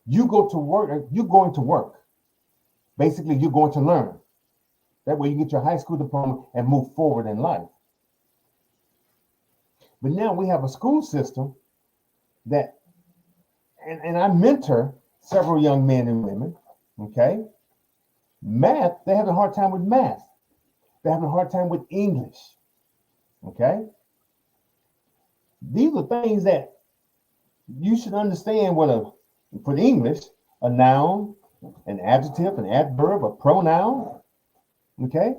B: You go to work, you're going to work. Basically, you're going to learn. That way you get your high school diploma and move forward in life. But now we have a school system that, and I mentor several young men and women, okay? Math, they're having a hard time with math. They're having a hard time with English, okay? These are things that you should understand for English, a noun, an adjective, an adverb, a pronoun, okay?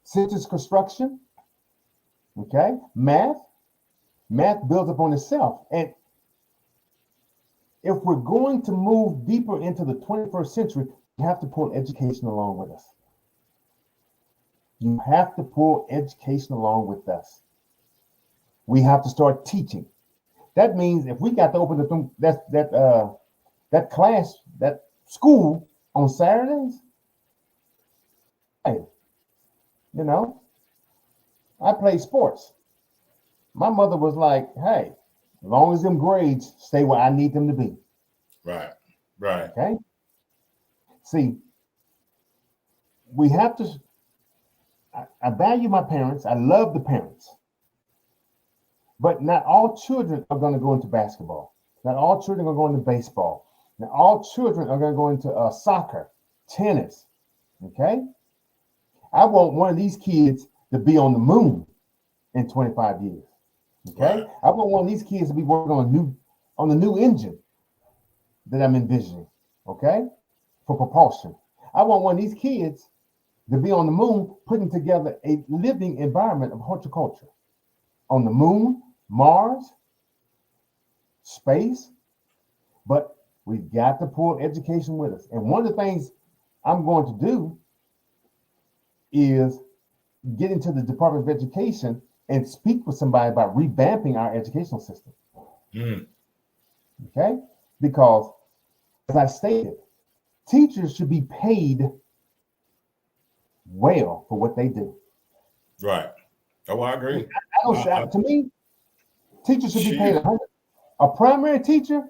B: Sentence construction, okay? Math builds upon itself. And if we're going to move deeper into the 21st century, you have to pull education along with us. You have to pull education along with us. We have to start teaching. That means if we got to open that class, that school on Saturdays, hey, you know, I play sports. My mother was like, hey, as long as them grades stay where I need them to be.
A: Right.
B: Okay. See, we have to, I value my parents. I love the parents. But not all children are going to go into basketball. Not all children are going to baseball. Not all children are going to go into soccer, tennis. Okay. I want one of these kids to be on the moon in 25 years. Okay. Right. I want one of these kids to be working on the new engine that I'm envisioning. Okay. For propulsion. I want one of these kids to be on the moon, putting together a living environment of horticulture on the moon, Mars, space. But we've got to pull education with us. And one of the things I'm going to do is get into the Department of Education and speak with somebody about revamping our educational system. Okay? Because, as I stated, teachers should be paid well for what they do.
A: Right. Oh, I agree.
B: To me, teachers should be paid 100. A primary teacher,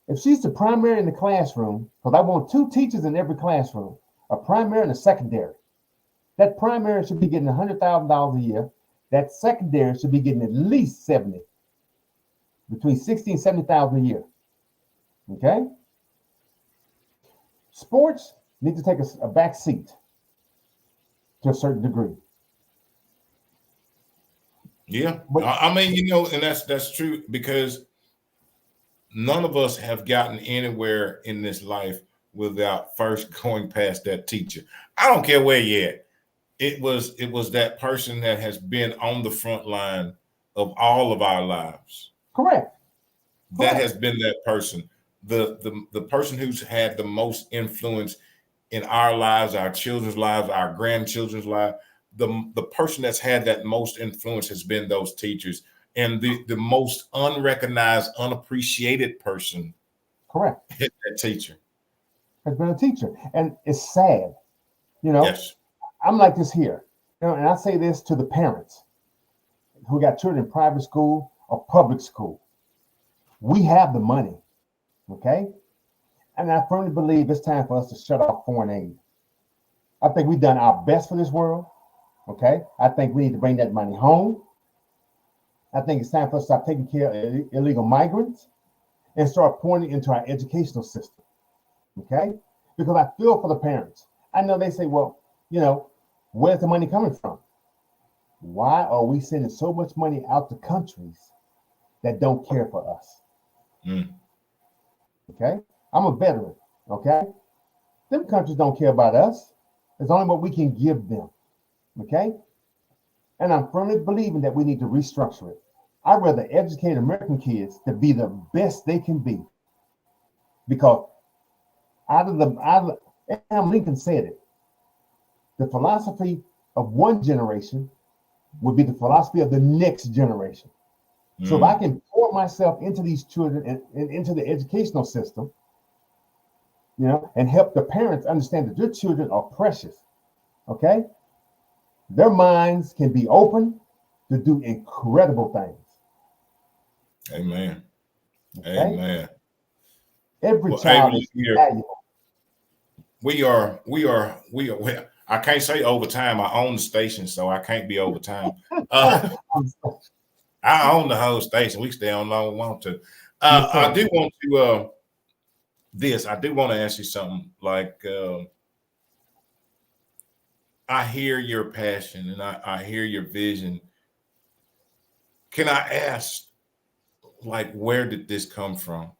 B: if she's the primary in the classroom, because I want 2 teachers in every classroom, a primary and a secondary. That primary should be getting $100,000 a year. That secondary should be getting at least 70, between 60 and 70,000 a year. Okay? Sports need to take a back seat to a certain degree.
A: Yeah, but, I mean, you know, and that's true, because none of us have gotten anywhere in this life without first going past that teacher. I don't care where you're at. It was that person that has been on the front line of all of our lives.
B: Correct.
A: That has been that person. The person who's had the most influence in our lives, our children's lives, our grandchildren's lives. The person that's had that most influence has been those teachers. And the most unrecognized, unappreciated person,
B: correct,
A: is that teacher.
B: Has been a teacher. And it's sad, you know.
A: Yes.
B: I'm like this here, you know, and I say this to the parents who got children in private school or public school. We have the money, okay? And I firmly believe it's time for us to shut off foreign aid. I think we've done our best for this world, okay? I think we need to bring that money home. I think it's time for us to stop taking care of illegal migrants and start pouring it into our educational system, okay? Because I feel for the parents. I know they say, well, you know, where's the money coming from? Why are we sending so much money out to countries that don't care for us? Okay? I'm a veteran, okay? Them countries don't care about us. It's only what we can give them, okay? And I'm firmly believing that we need to restructure it. I'd rather educate American kids to be the best they can be. Because Abraham Lincoln said it, the philosophy of one generation would be the philosophy of the next generation. So if I can pour myself into these children and into the educational system, you know, and help the parents understand that their children are precious, okay? Their minds can be open, to do incredible things.
A: Amen.
B: Okay?
A: Amen.
B: Every
A: Well,
B: child
A: Avery,
B: is valuable.
A: we are. Well, I can't say overtime. I own the station, so I can't be overtime. I own the whole station. We stay on long we want to.
B: Yes,
A: I
B: sir.
A: do want to I do want to ask you something. Like I hear your passion and I hear your vision. Can I ask, like, where did this come from?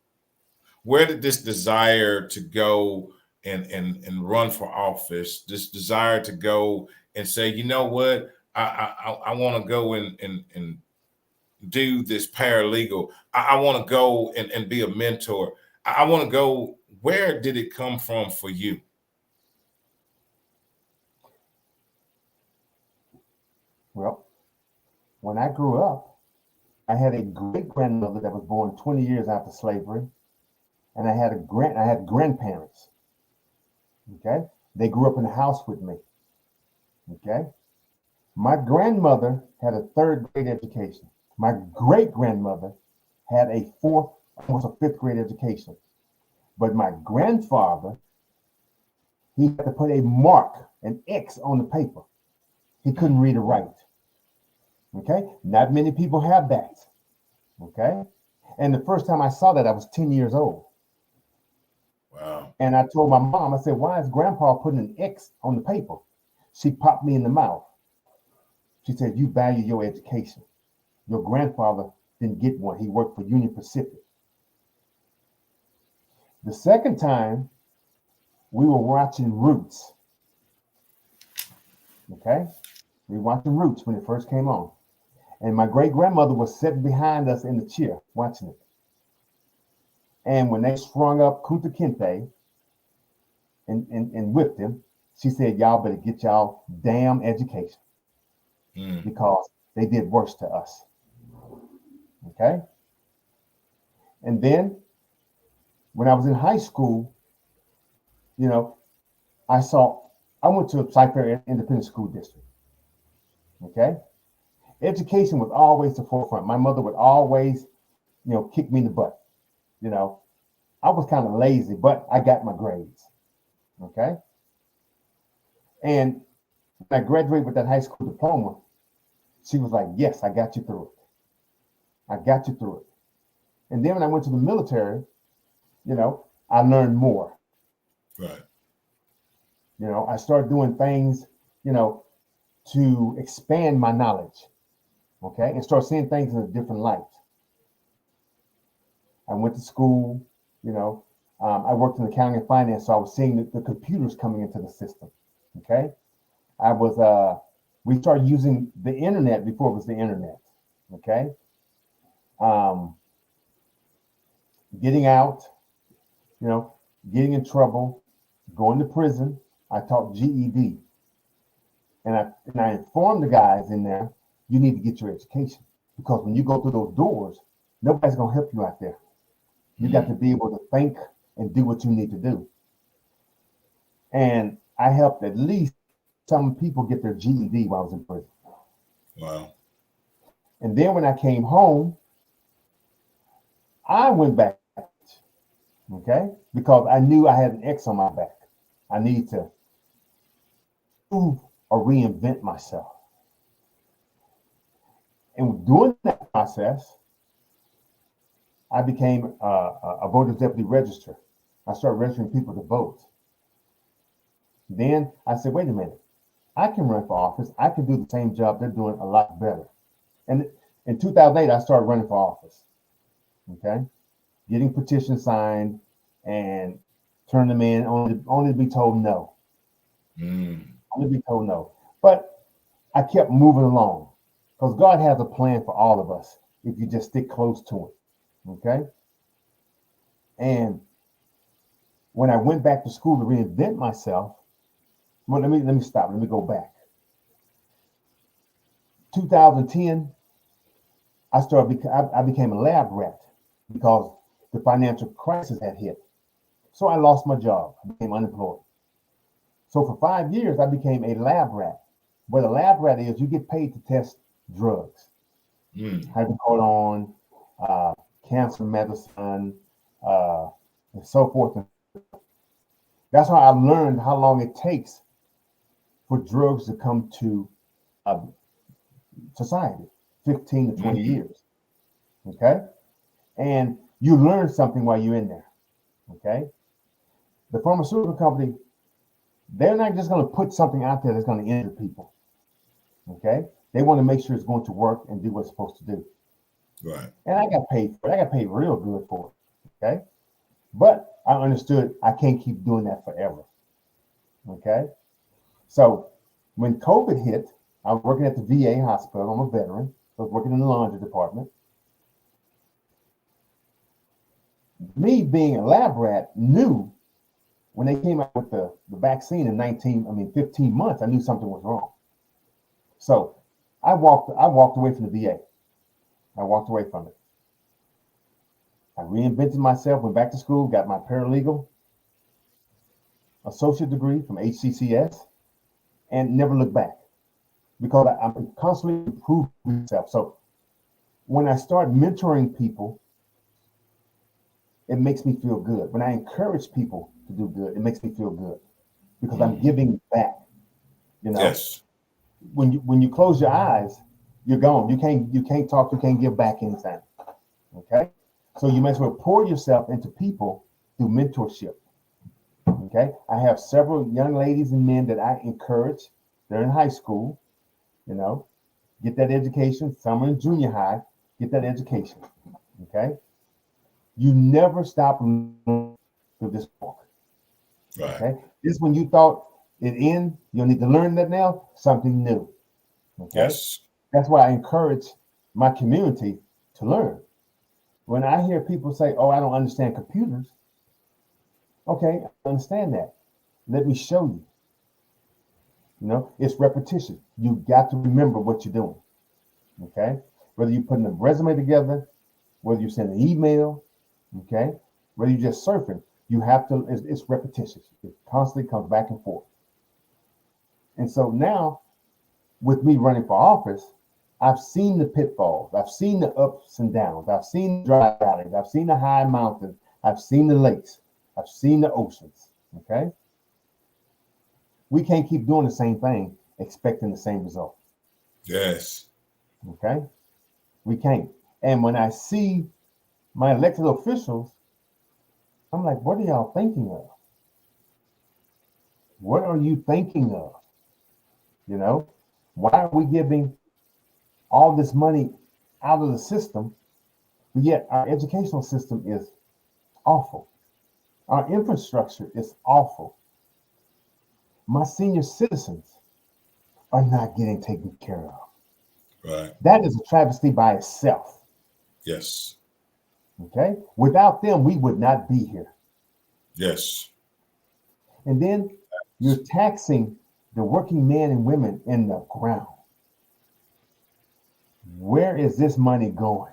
A: Where did this desire to go and run for office, this desire to go and say, you know what, I want to go and do this paralegal. I want to go and be a mentor. I want to go. Where did it come from for you?
B: Well, when I grew up, I had a great grandmother that was born 20 years after slavery, and I had grandparents. Okay, they grew up in the house with me. Okay, my grandmother had a third grade education. My great grandmother had a fourth, almost a fifth grade education. But my grandfather, he had to put a mark, an X on the paper. He couldn't read or write. Okay, not many people have that. Okay, and the first time I saw that, I was 10 years old.
A: Wow.
B: And I told my mom, I said, why is grandpa putting an X on the paper? She popped me in the mouth. She said, you value your education. Your grandfather didn't get one. He worked for Union Pacific. The second time, we were watching Roots. Okay? We were watching Roots when it first came on. And my great grandmother was sitting behind us in the chair watching it. And when they sprung up Kunta Kinte and whipped him, she said, y'all better get y'all damn education because they did worse to us. Okay? And then when I was in high school, you know, I went to a Cypher Independent School District. Okay? Education was always the forefront. My mother would always, kick me in the butt. I was kind of lazy, but I got my grades. Okay? And when I graduated with that high school diploma, she was like, yes, I got you through it. I got you through it. And then when I went to the military, I learned more.
A: Right.
B: I started doing things, to expand my knowledge. Okay. And start seeing things in a different light. I went to school, I worked in accounting and finance, so I was seeing the computers coming into the system. Okay. We started using the internet before it was the internet. Okay. Getting out, getting in trouble, going to prison. I taught GED. And I informed the guys in there, you need to get your education. Because when you go through those doors, nobody's going to help you out there. You got to be able to think and do what you need to do. And I helped at least some people get their GED while I was in prison.
A: Wow.
B: And then when I came home, I went back, okay? Because I knew I had an X on my back. I need to prove or reinvent myself. And during that process, I became a voter's deputy registrar. I started registering people to vote. Then I said, wait a minute, I can run for office. I can do the same job they're doing a lot better. And in 2008, I started running for office. Okay, getting petitions signed and turn them in, only to be told no. Only to be told no. But I kept moving along because God has a plan for all of us if you just stick close to Him. Okay. And when I went back to school to reinvent myself, well, let me stop. Let me go back. 2010, I became a lab rat because the financial crisis had hit. So I lost my job. I became unemployed. So for 5 years, I became a lab rat. What a lab rat is, you get paid to test drugs,
A: Mm.
B: hydrocodone, cancer medicine, and so forth. That's how I learned how long it takes for drugs to come to uh, society, 15 to 20
A: Mm.
B: years. Okay. And you learn something while you're in there. Okay. The pharmaceutical company, they're not just going to put something out there that's going to injure people. Okay. They want to make sure it's going to work and do what it's supposed to do.
A: Right.
B: And I got paid for it. I got paid real good for it. Okay. But I understood I can't keep doing that forever. Okay. So when COVID hit, I was working at the VA hospital. I'm a veteran. I was working in the laundry department. Me being a lab rat knew when they came out with the vaccine in 15 months, I knew something was wrong. So I walked away from the VA. I walked away from it. I reinvented myself, went back to school, got my paralegal associate degree from HCCS, and never looked back because I'm constantly improving myself. So when I start mentoring people, it makes me feel good. When I encourage people to do good, it makes me feel good because I'm giving back. You know,
A: Yes.
B: when you close your eyes, you're gone. You can't talk. You can't give back anything. Okay, so you might as well pour yourself into people through mentorship. Okay, I have several young ladies and men that I encourage. They're in high school. You know, get that education. Some are in junior high. Get that education. Okay, you never stop learning through this walk.
A: Right.
B: Okay, this when you thought it end, you'll need to learn that now. Something new. Okay,
A: Yes.
B: that's why I encourage my community to learn. When I hear people say, "Oh, I don't understand computers," okay, I understand that. Let me show you. You know, it's repetition. You got to remember what you're doing. Okay, whether you're putting a resume together, whether you send an email, okay, whether you're just surfing, you have to. It's repetition. It constantly comes back and forth. And so now, with me running for office, I've seen the pitfalls. I've seen the ups and downs. I've seen the dry valleys. I've seen the high mountains. I've seen the lakes. I've seen the oceans. Okay. We can't keep doing the same thing, expecting the same result.
A: Yes.
B: Okay. We can't. And when I see my elected officials, I'm like, what are y'all thinking of? What are you thinking of? You know, why are we giving all this money out of the system, but yet our educational system is awful. Our infrastructure is awful. My senior citizens are not getting taken care of.
A: Right.
B: That is a travesty by itself.
A: Yes.
B: Okay. Without them, we would not be here.
A: Yes.
B: And then you're taxing the working men and women in the ground. Where is this money going?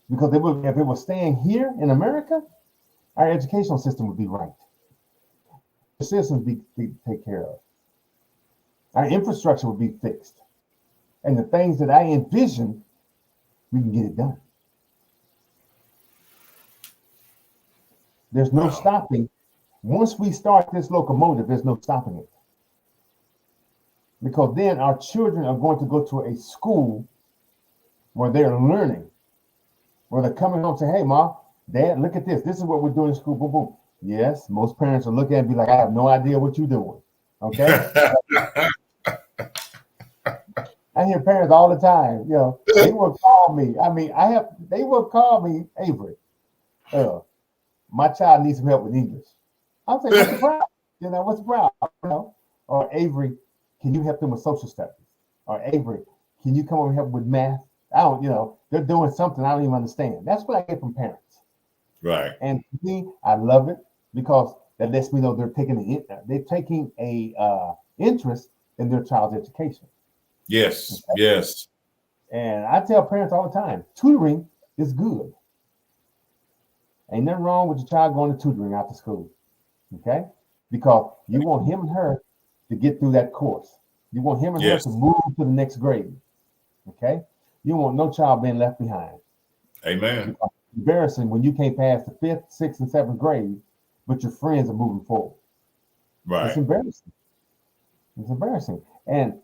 B: Because if it was staying here in America, our educational system would be right. The citizens be taken care of. Our infrastructure would be fixed. And the things that I envision, we can get it done. There's no
A: Wow.
B: stopping. Once we start this locomotive, there's no stopping it. Because then our children are going to go to a school where they're learning, where they're coming home and say, hey, Mom, Dad, look at this. This is what we're doing in school. Boom, boom. Yes, most parents will look at it and be like, I have no idea what you're doing. Okay? I hear parents all the time, you know, they will call me. They will call me, Avery. My child needs some help with English. I'll say, what's the problem? You know, what's the problem? You know? Or Avery, can you help them with social studies? Or Avery, can you come over and help with math? I don't, you know, they're doing something I don't even understand. That's what I get from parents.
A: Right.
B: And to me, I love it because that lets me know they're taking a interest in their child's education.
A: Yes.
B: Okay?
A: Yes.
B: And I tell parents all the time, tutoring is good. Ain't nothing wrong with your child going to tutoring after school. Okay? Because you want him and her to get through that course. You want him and her
A: Yes.
B: to move to the next grade. Okay, you don't want no child being left behind.
A: Amen.
B: Because it's embarrassing when you can't pass the 5th, 6th, and 7th grade, but your friends are moving forward. It's
A: Right.
B: embarrassing. It's embarrassing, and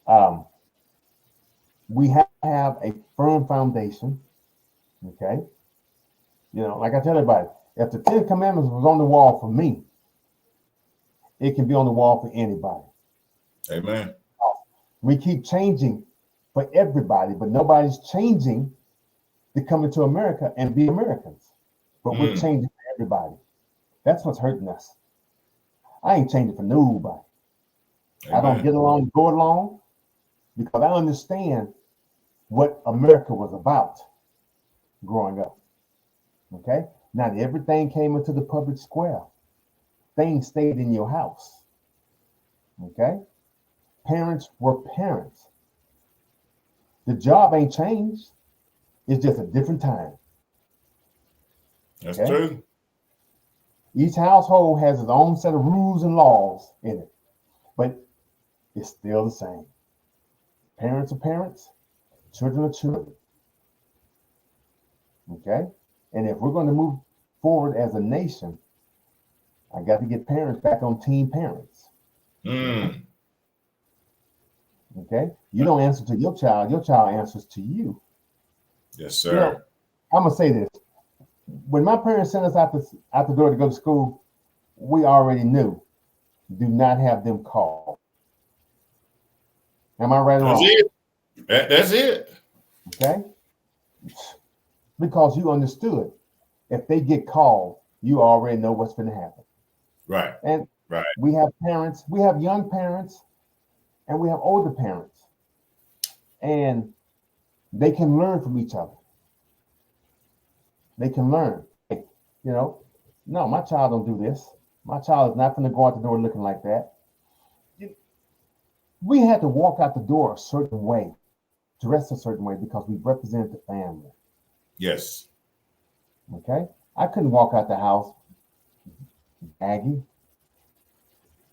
B: um, we have to have a firm foundation. Okay, like I tell everybody, if the 10 Commandments was on the wall for me, it can be on the wall for anybody.
A: Amen.
B: We keep changing for everybody, but nobody's changing to come into America and be Americans. But we're changing for everybody. That's what's hurting us. I ain't changing for nobody. I don't get along, go along, because I understand what America was about growing up. Okay? Not everything came into the public square. Things stayed in your house. Okay? Parents were parents. The job ain't changed. It's just a different time.
A: That's true.
B: Each household has its own set of rules and laws in it, but it's still the same. Parents are parents, children are children. Okay? And if we're going to move forward as a nation, I got to get parents back on team parents. Okay? You don't answer to your child answers to you.
A: Yes, sir.
B: I'm going to say this. When my parents sent us out the door to go to school, we already knew, do not have them call. Am I right or wrong?
A: That's it.
B: Okay? Because you understood, if they get called, you already know what's going to happen.
A: Right.
B: And
A: right.
B: We have parents, we have young parents, and we have older parents. And they can learn from each other. They can learn. Hey, no, my child don't do this. My child is not going to go out the door looking like that. We had to walk out the door a certain way, dress a certain way, because we represent the family.
A: Yes.
B: Okay? I couldn't walk out the house baggy,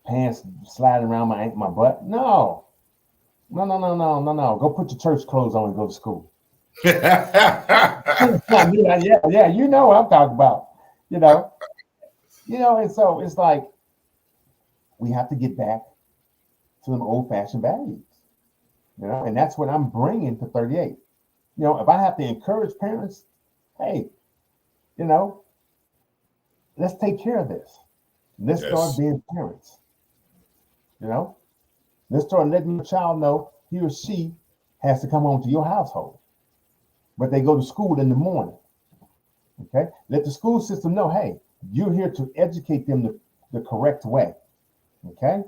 B: pants sliding around my butt. No. Go put your church clothes on and go to school. yeah, you know what I'm talking about. And so it's like we have to get back to them old-fashioned values. And that's what I'm bringing to 38. If I have to encourage parents, hey, let's take care of this. Let's start being parents. Let's start letting your child know he or she has to come home to your household, but they go to school in the morning. Okay, let the school system know, hey, you're here to educate them the correct way. Okay,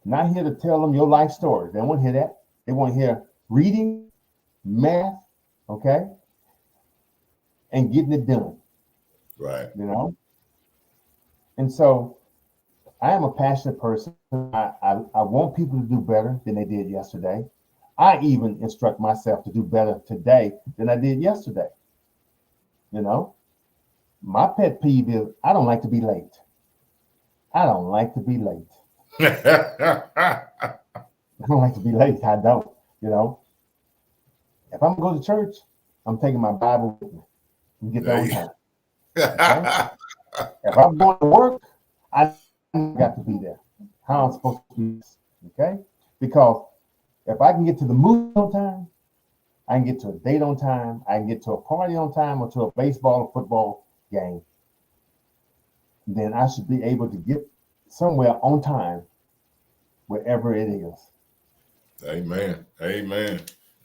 B: not here to tell them your life story. They don't want to hear that. They want to hear reading, math, okay, and getting it done.
A: Right.
B: And so I am a passionate person. I want people to do better than they did yesterday. I even instruct myself to do better today than I did yesterday. My pet peeve is I don't like to be late. I don't like to be late. I don't like to be late. I don't. If I'm going to church, I'm taking my Bible with me and get there on time. Okay? If I'm going to work, I got to be there. How I'm supposed to be, okay? Because if I can get to the movie on time, I can get to a date on time, I can get to a party on time, or to a baseball or football game, then I should be able to get somewhere on time, wherever it is.
A: Amen.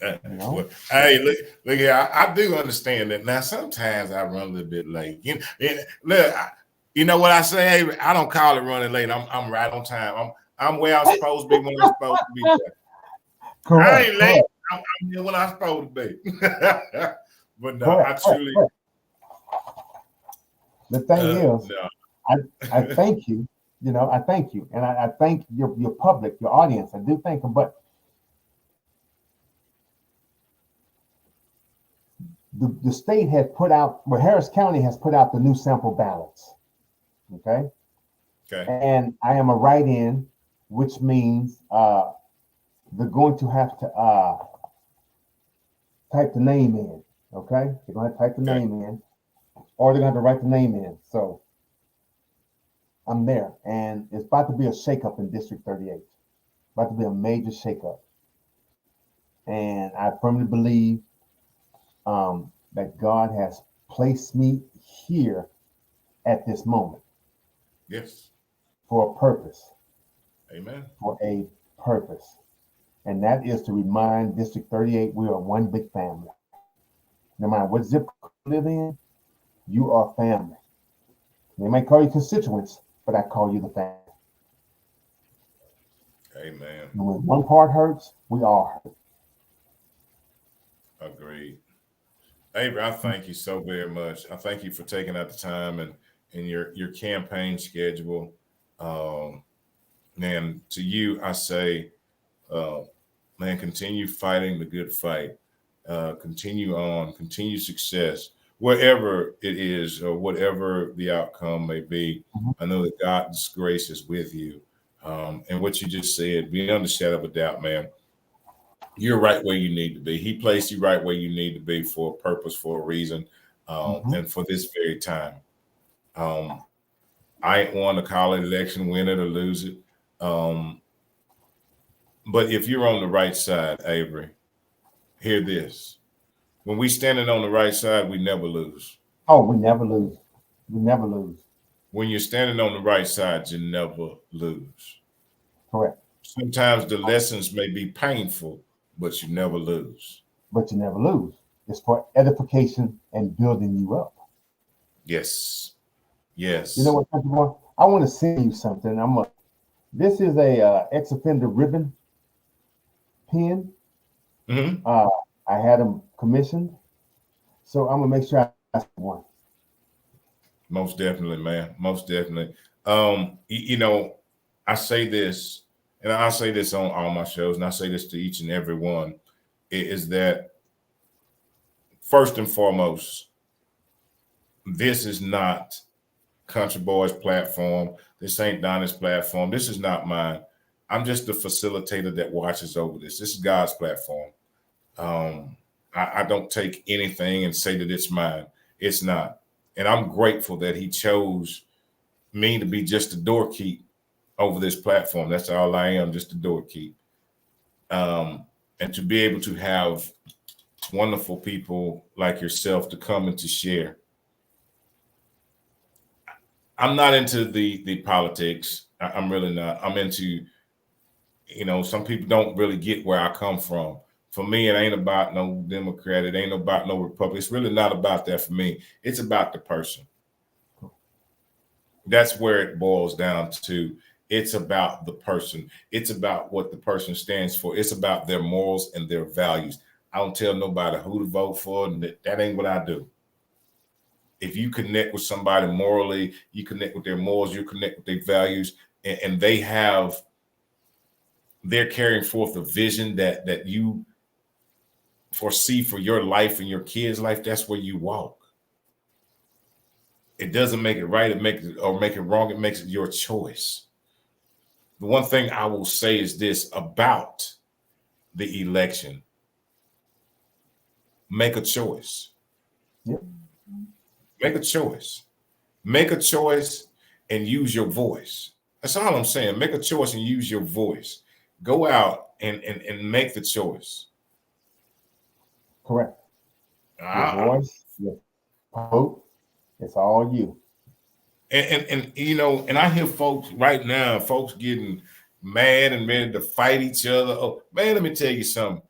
A: Well, hey, look here. I do understand that. Now, sometimes I run a little bit late. Look, you know what I say? Hey, I don't call it running late. I'm right on time. I'm where I'm supposed to be when I'm supposed to be there. Correct, I ain't late. I'm here when I'm supposed to be. But no, correct, I truly.
B: Correct. The thing is, no. I thank you. I thank you, and I thank your public, your audience. I do thank them, but the state had put out, Harris County has put out the new sample ballots. Okay. And I am a write-in, which means they're going to have to type the name in. Okay, they're gonna have to type the
A: Okay.
B: name in, or they're gonna have to write the name in. So I'm there, and it's about to be a shakeup in District 38. About to be a major shakeup, and I firmly believe that God has placed me here at this moment
A: Yes.
B: for a purpose,
A: Amen.
B: for a purpose, and that is to remind District 38 we are one big family. No matter what zip code you live in, you are family. They might call you constituents, but I call you the family.
A: Amen.
B: And when one part hurts, we all hurt.
A: Agreed. Avery, I thank you so very much. I thank you for taking out the time and in your campaign schedule. Um, and to you, I say, uh, man, continue fighting the good fight. Continue on, continue success, wherever it is or whatever the outcome may be.
B: Mhm.
A: I know that God's grace is with you. And what you just said, beyond a shadow of a doubt, man, you're right where you need to be. He placed you right where you need to be for a purpose, for a reason,
B: Mhm.
A: and for this very time. Um, I ain't won a college election, win it or lose it. Um, but if you're on the right side, Avery, hear this. When we standing on the right side, we never lose.
B: Oh, we never lose. We never lose.
A: When you're standing on the right side, you never lose.
B: Correct.
A: Sometimes the lessons may be painful, but you never lose.
B: But you never lose. It's for edification and building you up.
A: Yes.
B: You know
A: Yes.
B: what, Country Boy? I want to send you something. This is a ex-offender ribbon pin.
A: Hmm.
B: Uh, I had them commissioned, so I'm gonna make sure I have one.
A: Most definitely, man. Most definitely. You know, I say this, and I say this on all my shows, and I say this to each and every one, is that first and foremost, this is not Country Boy's platform. This ain't Donna's platform. This is not mine. I'm just the facilitator that watches over this. This is God's platform. Um, I don't take anything and say that it's mine. It's not. And I'm grateful that he chose me to be just a doorkeep over this platform. That's all I am, just a doorkeep. And to be able to have wonderful people like yourself to come and to share. I'm not into the politics. I'm really not. I'm into, some people don't really get where I come from. For me, it ain't about no Democrat. It ain't about no Republican. It's really not about that for me. It's about the person. That's where it boils down to. It's about the person. It's about what the person stands for. It's about their morals and their values. I don't tell nobody who to vote for, and that ain't what I do. If you connect with somebody morally, you connect with their morals, you connect with their values, and they're carrying forth a vision that you foresee for your life and your kids' life, that's where you walk. It doesn't make it right, it makes it or make it wrong, it makes it your choice. The one thing I will say is this about the election: make a choice.
B: Yep.
A: Make a choice. Make a choice and use your voice. That's all I'm saying. Make a choice and use your voice. Go out and make the choice.
B: Correct. Your
A: Ah,
B: voice, your vote, it's all you.
A: and I hear folks right now, folks getting mad and ready to fight each other. Oh man, let me tell you something.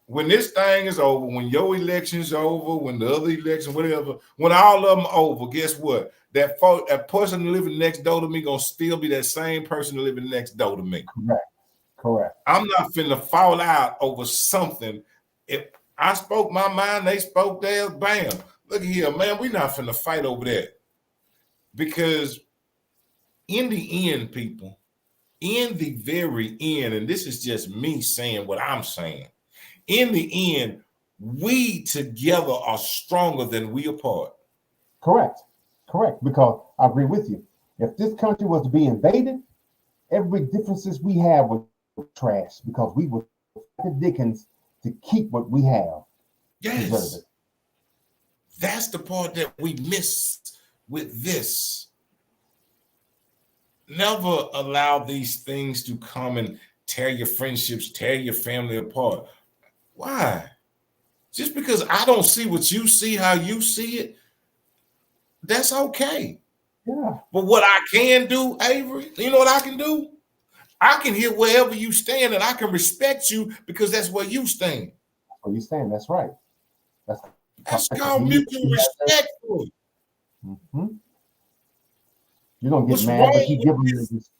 A: When this thing is over, when your election's over, when the other election, whatever, when all of them over, guess what? That person living next door to me gonna still be that same person living next door to me.
B: Correct. Correct.
A: I'm not finna fall out over something. If I spoke my mind, they spoke theirs, bam. Look at here, man. We're not finna fight over that. Because in the end, people, in the very end, and this is just me saying what I'm saying, in the end, we together are stronger than we apart.
B: Correct. Correct. Because I agree with you. If this country was to be invaded, every differences we have would trash because we would the Dickens to keep what we have. Preserve
A: Yes.
B: it.
A: That's the part that we miss with this. Never allow these things to come and tear your friendships, tear your family apart. Why? Just because I don't see what you see, how you see it, that's okay.
B: Yeah.
A: But what I can do, Avery, you know what I can do? I can hear wherever you stand and I can respect you because that's where you stand.
B: What you saying? That's right.
A: That's called mutual respect.
B: Mm-hmm. You don't get
A: What's
B: mad,
A: wrong
B: but you
A: with
B: give them
A: this?
B: this.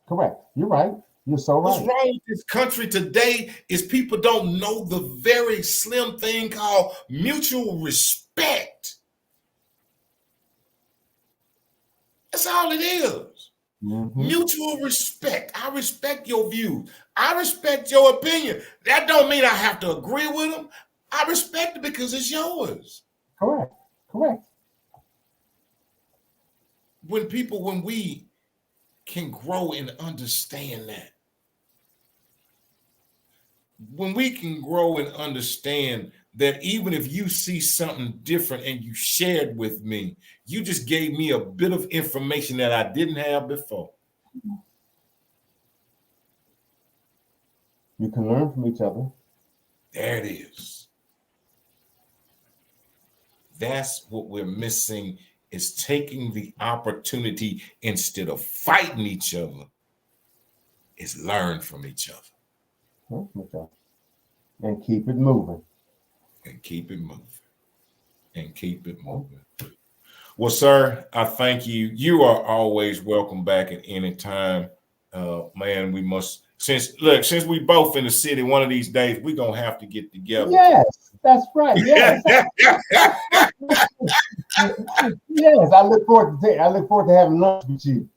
B: Correct. You're right. You're so
A: What's
B: right.
A: wrong with this country today is people don't know the very slim thing called mutual respect. That's all it is.
B: Mm-hmm.
A: Mutual respect. I respect your views. I respect your opinion. That don't mean I have to agree with them. I respect it because it's yours.
B: Correct. Correct.
A: When we can grow and understand that, when we can grow and understand that even if you see something different and you shared with me, you just gave me a bit of information that I didn't have before.
B: You can learn from each other.
A: There it is. That's what we're missing, is taking the opportunity instead of fighting each other, is learn from each other.
B: And keep it moving.
A: And keep it moving. And keep it moving. Well, sir, I thank you. You are always welcome back at any time. Man, we must, since we both in the city, one of these days we're gonna have to get together.
B: Yes, that's right. Yes. Yes, I look forward to having lunch with you.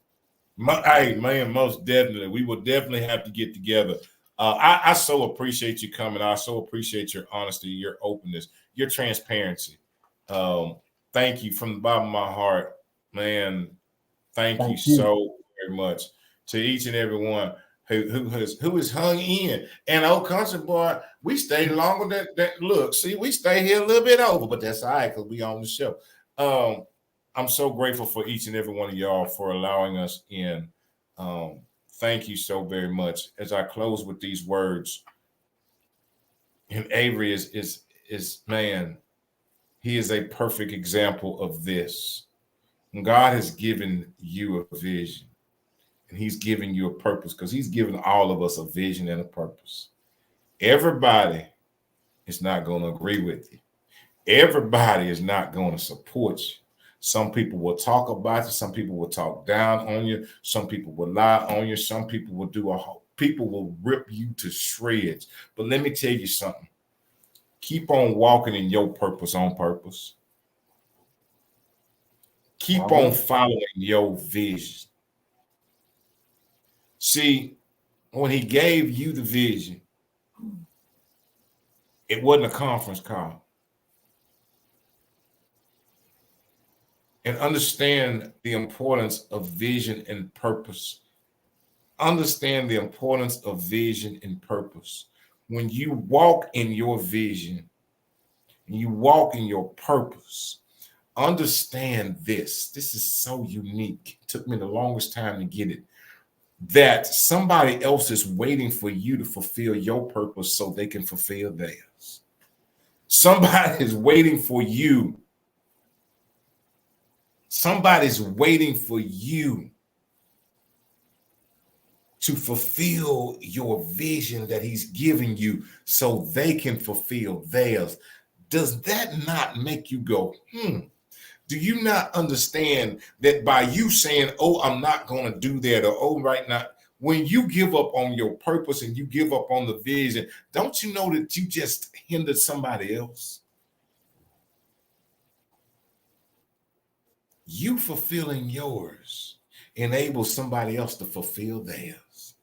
A: Hey, man, most definitely. We will definitely have to get together. I so appreciate you coming. I so appreciate your honesty, your openness, your transparency. Thank you from the bottom of my heart, man. Thank you so very much to each and every one who has hung in. And old country boy, we stayed longer than that. Look, see, we stay here a little bit over, but that's all right because we on the show. I'm so grateful for each and every one of y'all for allowing us in. Thank you so very much. As I close with these words, and Avery is man, he is a perfect example of this. God has given you a vision, and he's giving you a purpose, because he's given all of us a vision and a purpose. Everybody is not going to agree with you. Everybody is not going to support you. Some people will talk about you. Some people will talk down on you. Some people will lie on you. Some people will people will rip you to shreds. But let me tell you something. Keep on walking in your purpose on purpose. Keep on following your vision. See, when he gave you the vision, it wasn't a conference call. And understand the importance of vision and purpose. Understand the importance of vision and purpose. When you walk in your vision and you walk in your purpose, understand this. This is so unique. It took me the longest time to get it. That somebody else is waiting for you to fulfill your purpose so they can fulfill theirs. Somebody is waiting for you. Somebody's waiting for you to fulfill your vision that he's giving you so they can fulfill theirs. Does that not make you go, Do you not understand that by you saying, oh, I'm not going to do that, or oh, right now, when you give up on your purpose and you give up on the vision, don't you know that you just hindered somebody else? You fulfilling yours enables somebody else to fulfill theirs.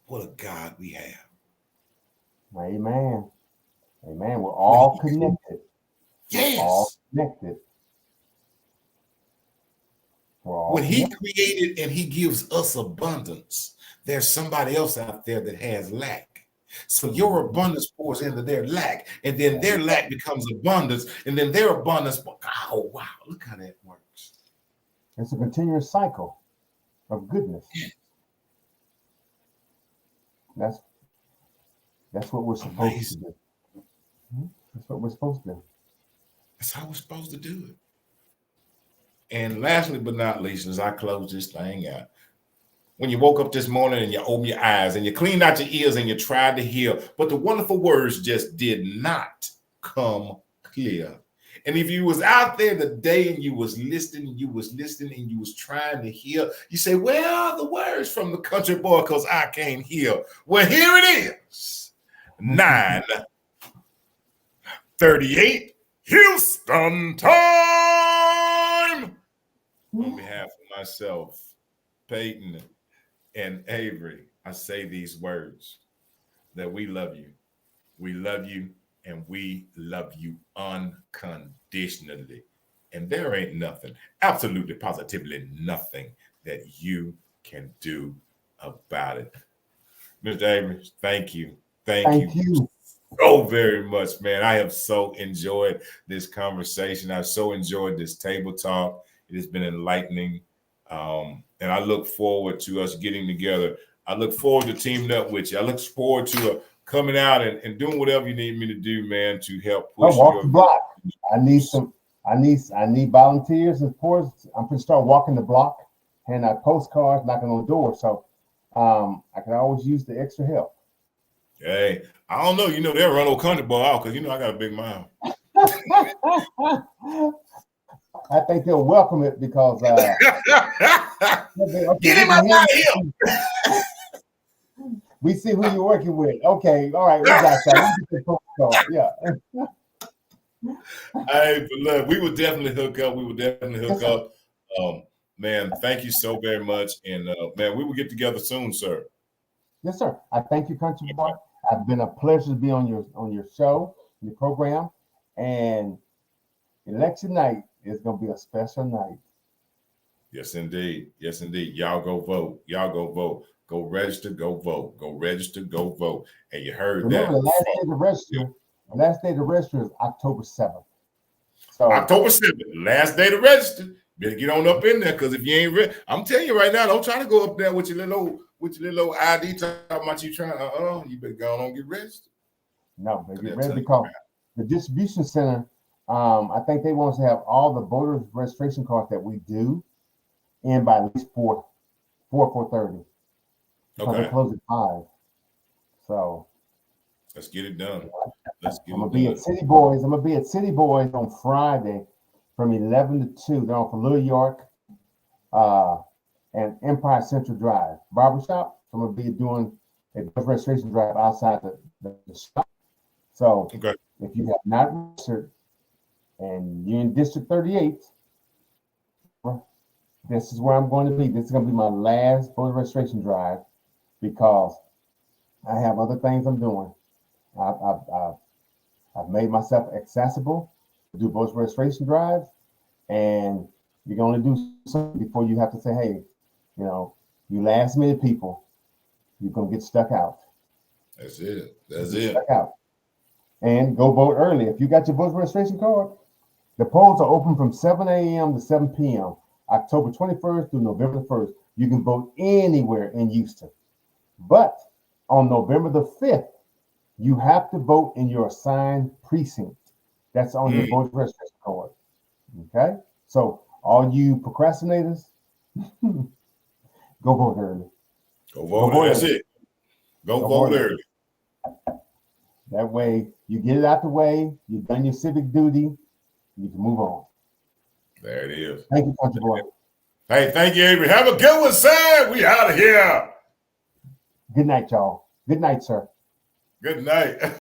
A: What a God we have.
B: Amen. Amen. We're all connected.
A: Yes.
B: All connected.
A: When he created and he gives us abundance, there's somebody else out there that has lack. So your abundance pours into their lack, and then their lack becomes abundance, and then their abundance. Oh, wow. Look how that works.
B: It's a continuous cycle of goodness. That's what we're supposed to do. That's what we're supposed to do.
A: That's how we're supposed to do it. And lastly, but not least, as I close this thing out, when you woke up this morning and you opened your eyes and you cleaned out your ears and you tried to hear, but the wonderful words just did not come clear. And if you was out there today and you was listening and you was trying to hear, you say, where are the words from the country boy? Because I can't hear. Well, here it is. 9:38 Houston time. On behalf of myself, Payton, and Avery, I say these words that we love you. We love you, and we love you unconditionally. And there ain't nothing, absolutely positively nothing that you can do about it. Mr. Avery, thank you. Thank you so very much, man. I have so enjoyed this conversation. I've so enjoyed this table talk. It has been enlightening. And I look forward to us getting together. I look forward to teaming up with you. I look forward to coming out and doing whatever you need me to do, man, to help push
B: walk the block. I need volunteers. Of course, I'm going to start walking the block, handing out postcards, knocking on doors. So I can always use the extra help.
A: Hey, I don't know. They'll run old country boy out because I got a big mouth.
B: I think they'll welcome it because okay,
A: get him out of here.
B: We see who you're working with. Okay, all right, we got that. Yeah.
A: Hey, but look, we will definitely hook up. Man, thank you so very much. And man, we will get together soon, sir.
B: Yes, sir. I thank you, Country Boy. It's been a pleasure to be on your show, your program, and election night is going to be a special night.
A: Yes, indeed. Yes, indeed. Y'all go vote. Go register, go vote. Go register, go vote. And you heard
B: Remember,
A: that.
B: The last day to register is October 7th. So
A: October 7th, last day to register. Better get on up in there, because if you ain't ready, I'm telling you right now, don't try to go up there with your little ID talking about you trying. You better go on and get registered.
B: No, they get ready because the distribution center. I think they want us to have all the voter registration cards that we do in by at least 4:30.
A: Okay.
B: They close at 5. So
A: let's get it done.
B: I'm gonna be at City Boys. On Friday from 11 to 2. They're on for Little York and Empire Central Drive Barbershop. So I'm gonna be doing a registration drive outside the shop. So if you have not registered and you're in District 38, this is where I'm going to be. This is going to be my last voter registration drive because I have other things I'm doing. I've made myself accessible to do voter registration drives, and you're going to do something before you have to say, hey, you last minute people, you're going to get stuck out.
A: That's it.
B: Stuck out. And go vote early. If you got your voter registration card, the polls are open from 7 a.m. to 7 p.m. October 21st through November 1st. You can vote anywhere in Houston. But on November the 5th, you have to vote in your assigned precinct. That's on your voter registration card. Okay? So all you procrastinators, go vote early.
A: Go vote. That's it. Go vote early.
B: That way you get it out the way, you've done your civic duty, you can move on.
A: There it is.
B: Thank you, Country Boy.
A: Hey, thank you, Avery. Have a good one, sir. We out of here.
B: Good night, y'all. Good night, sir.
A: Good night.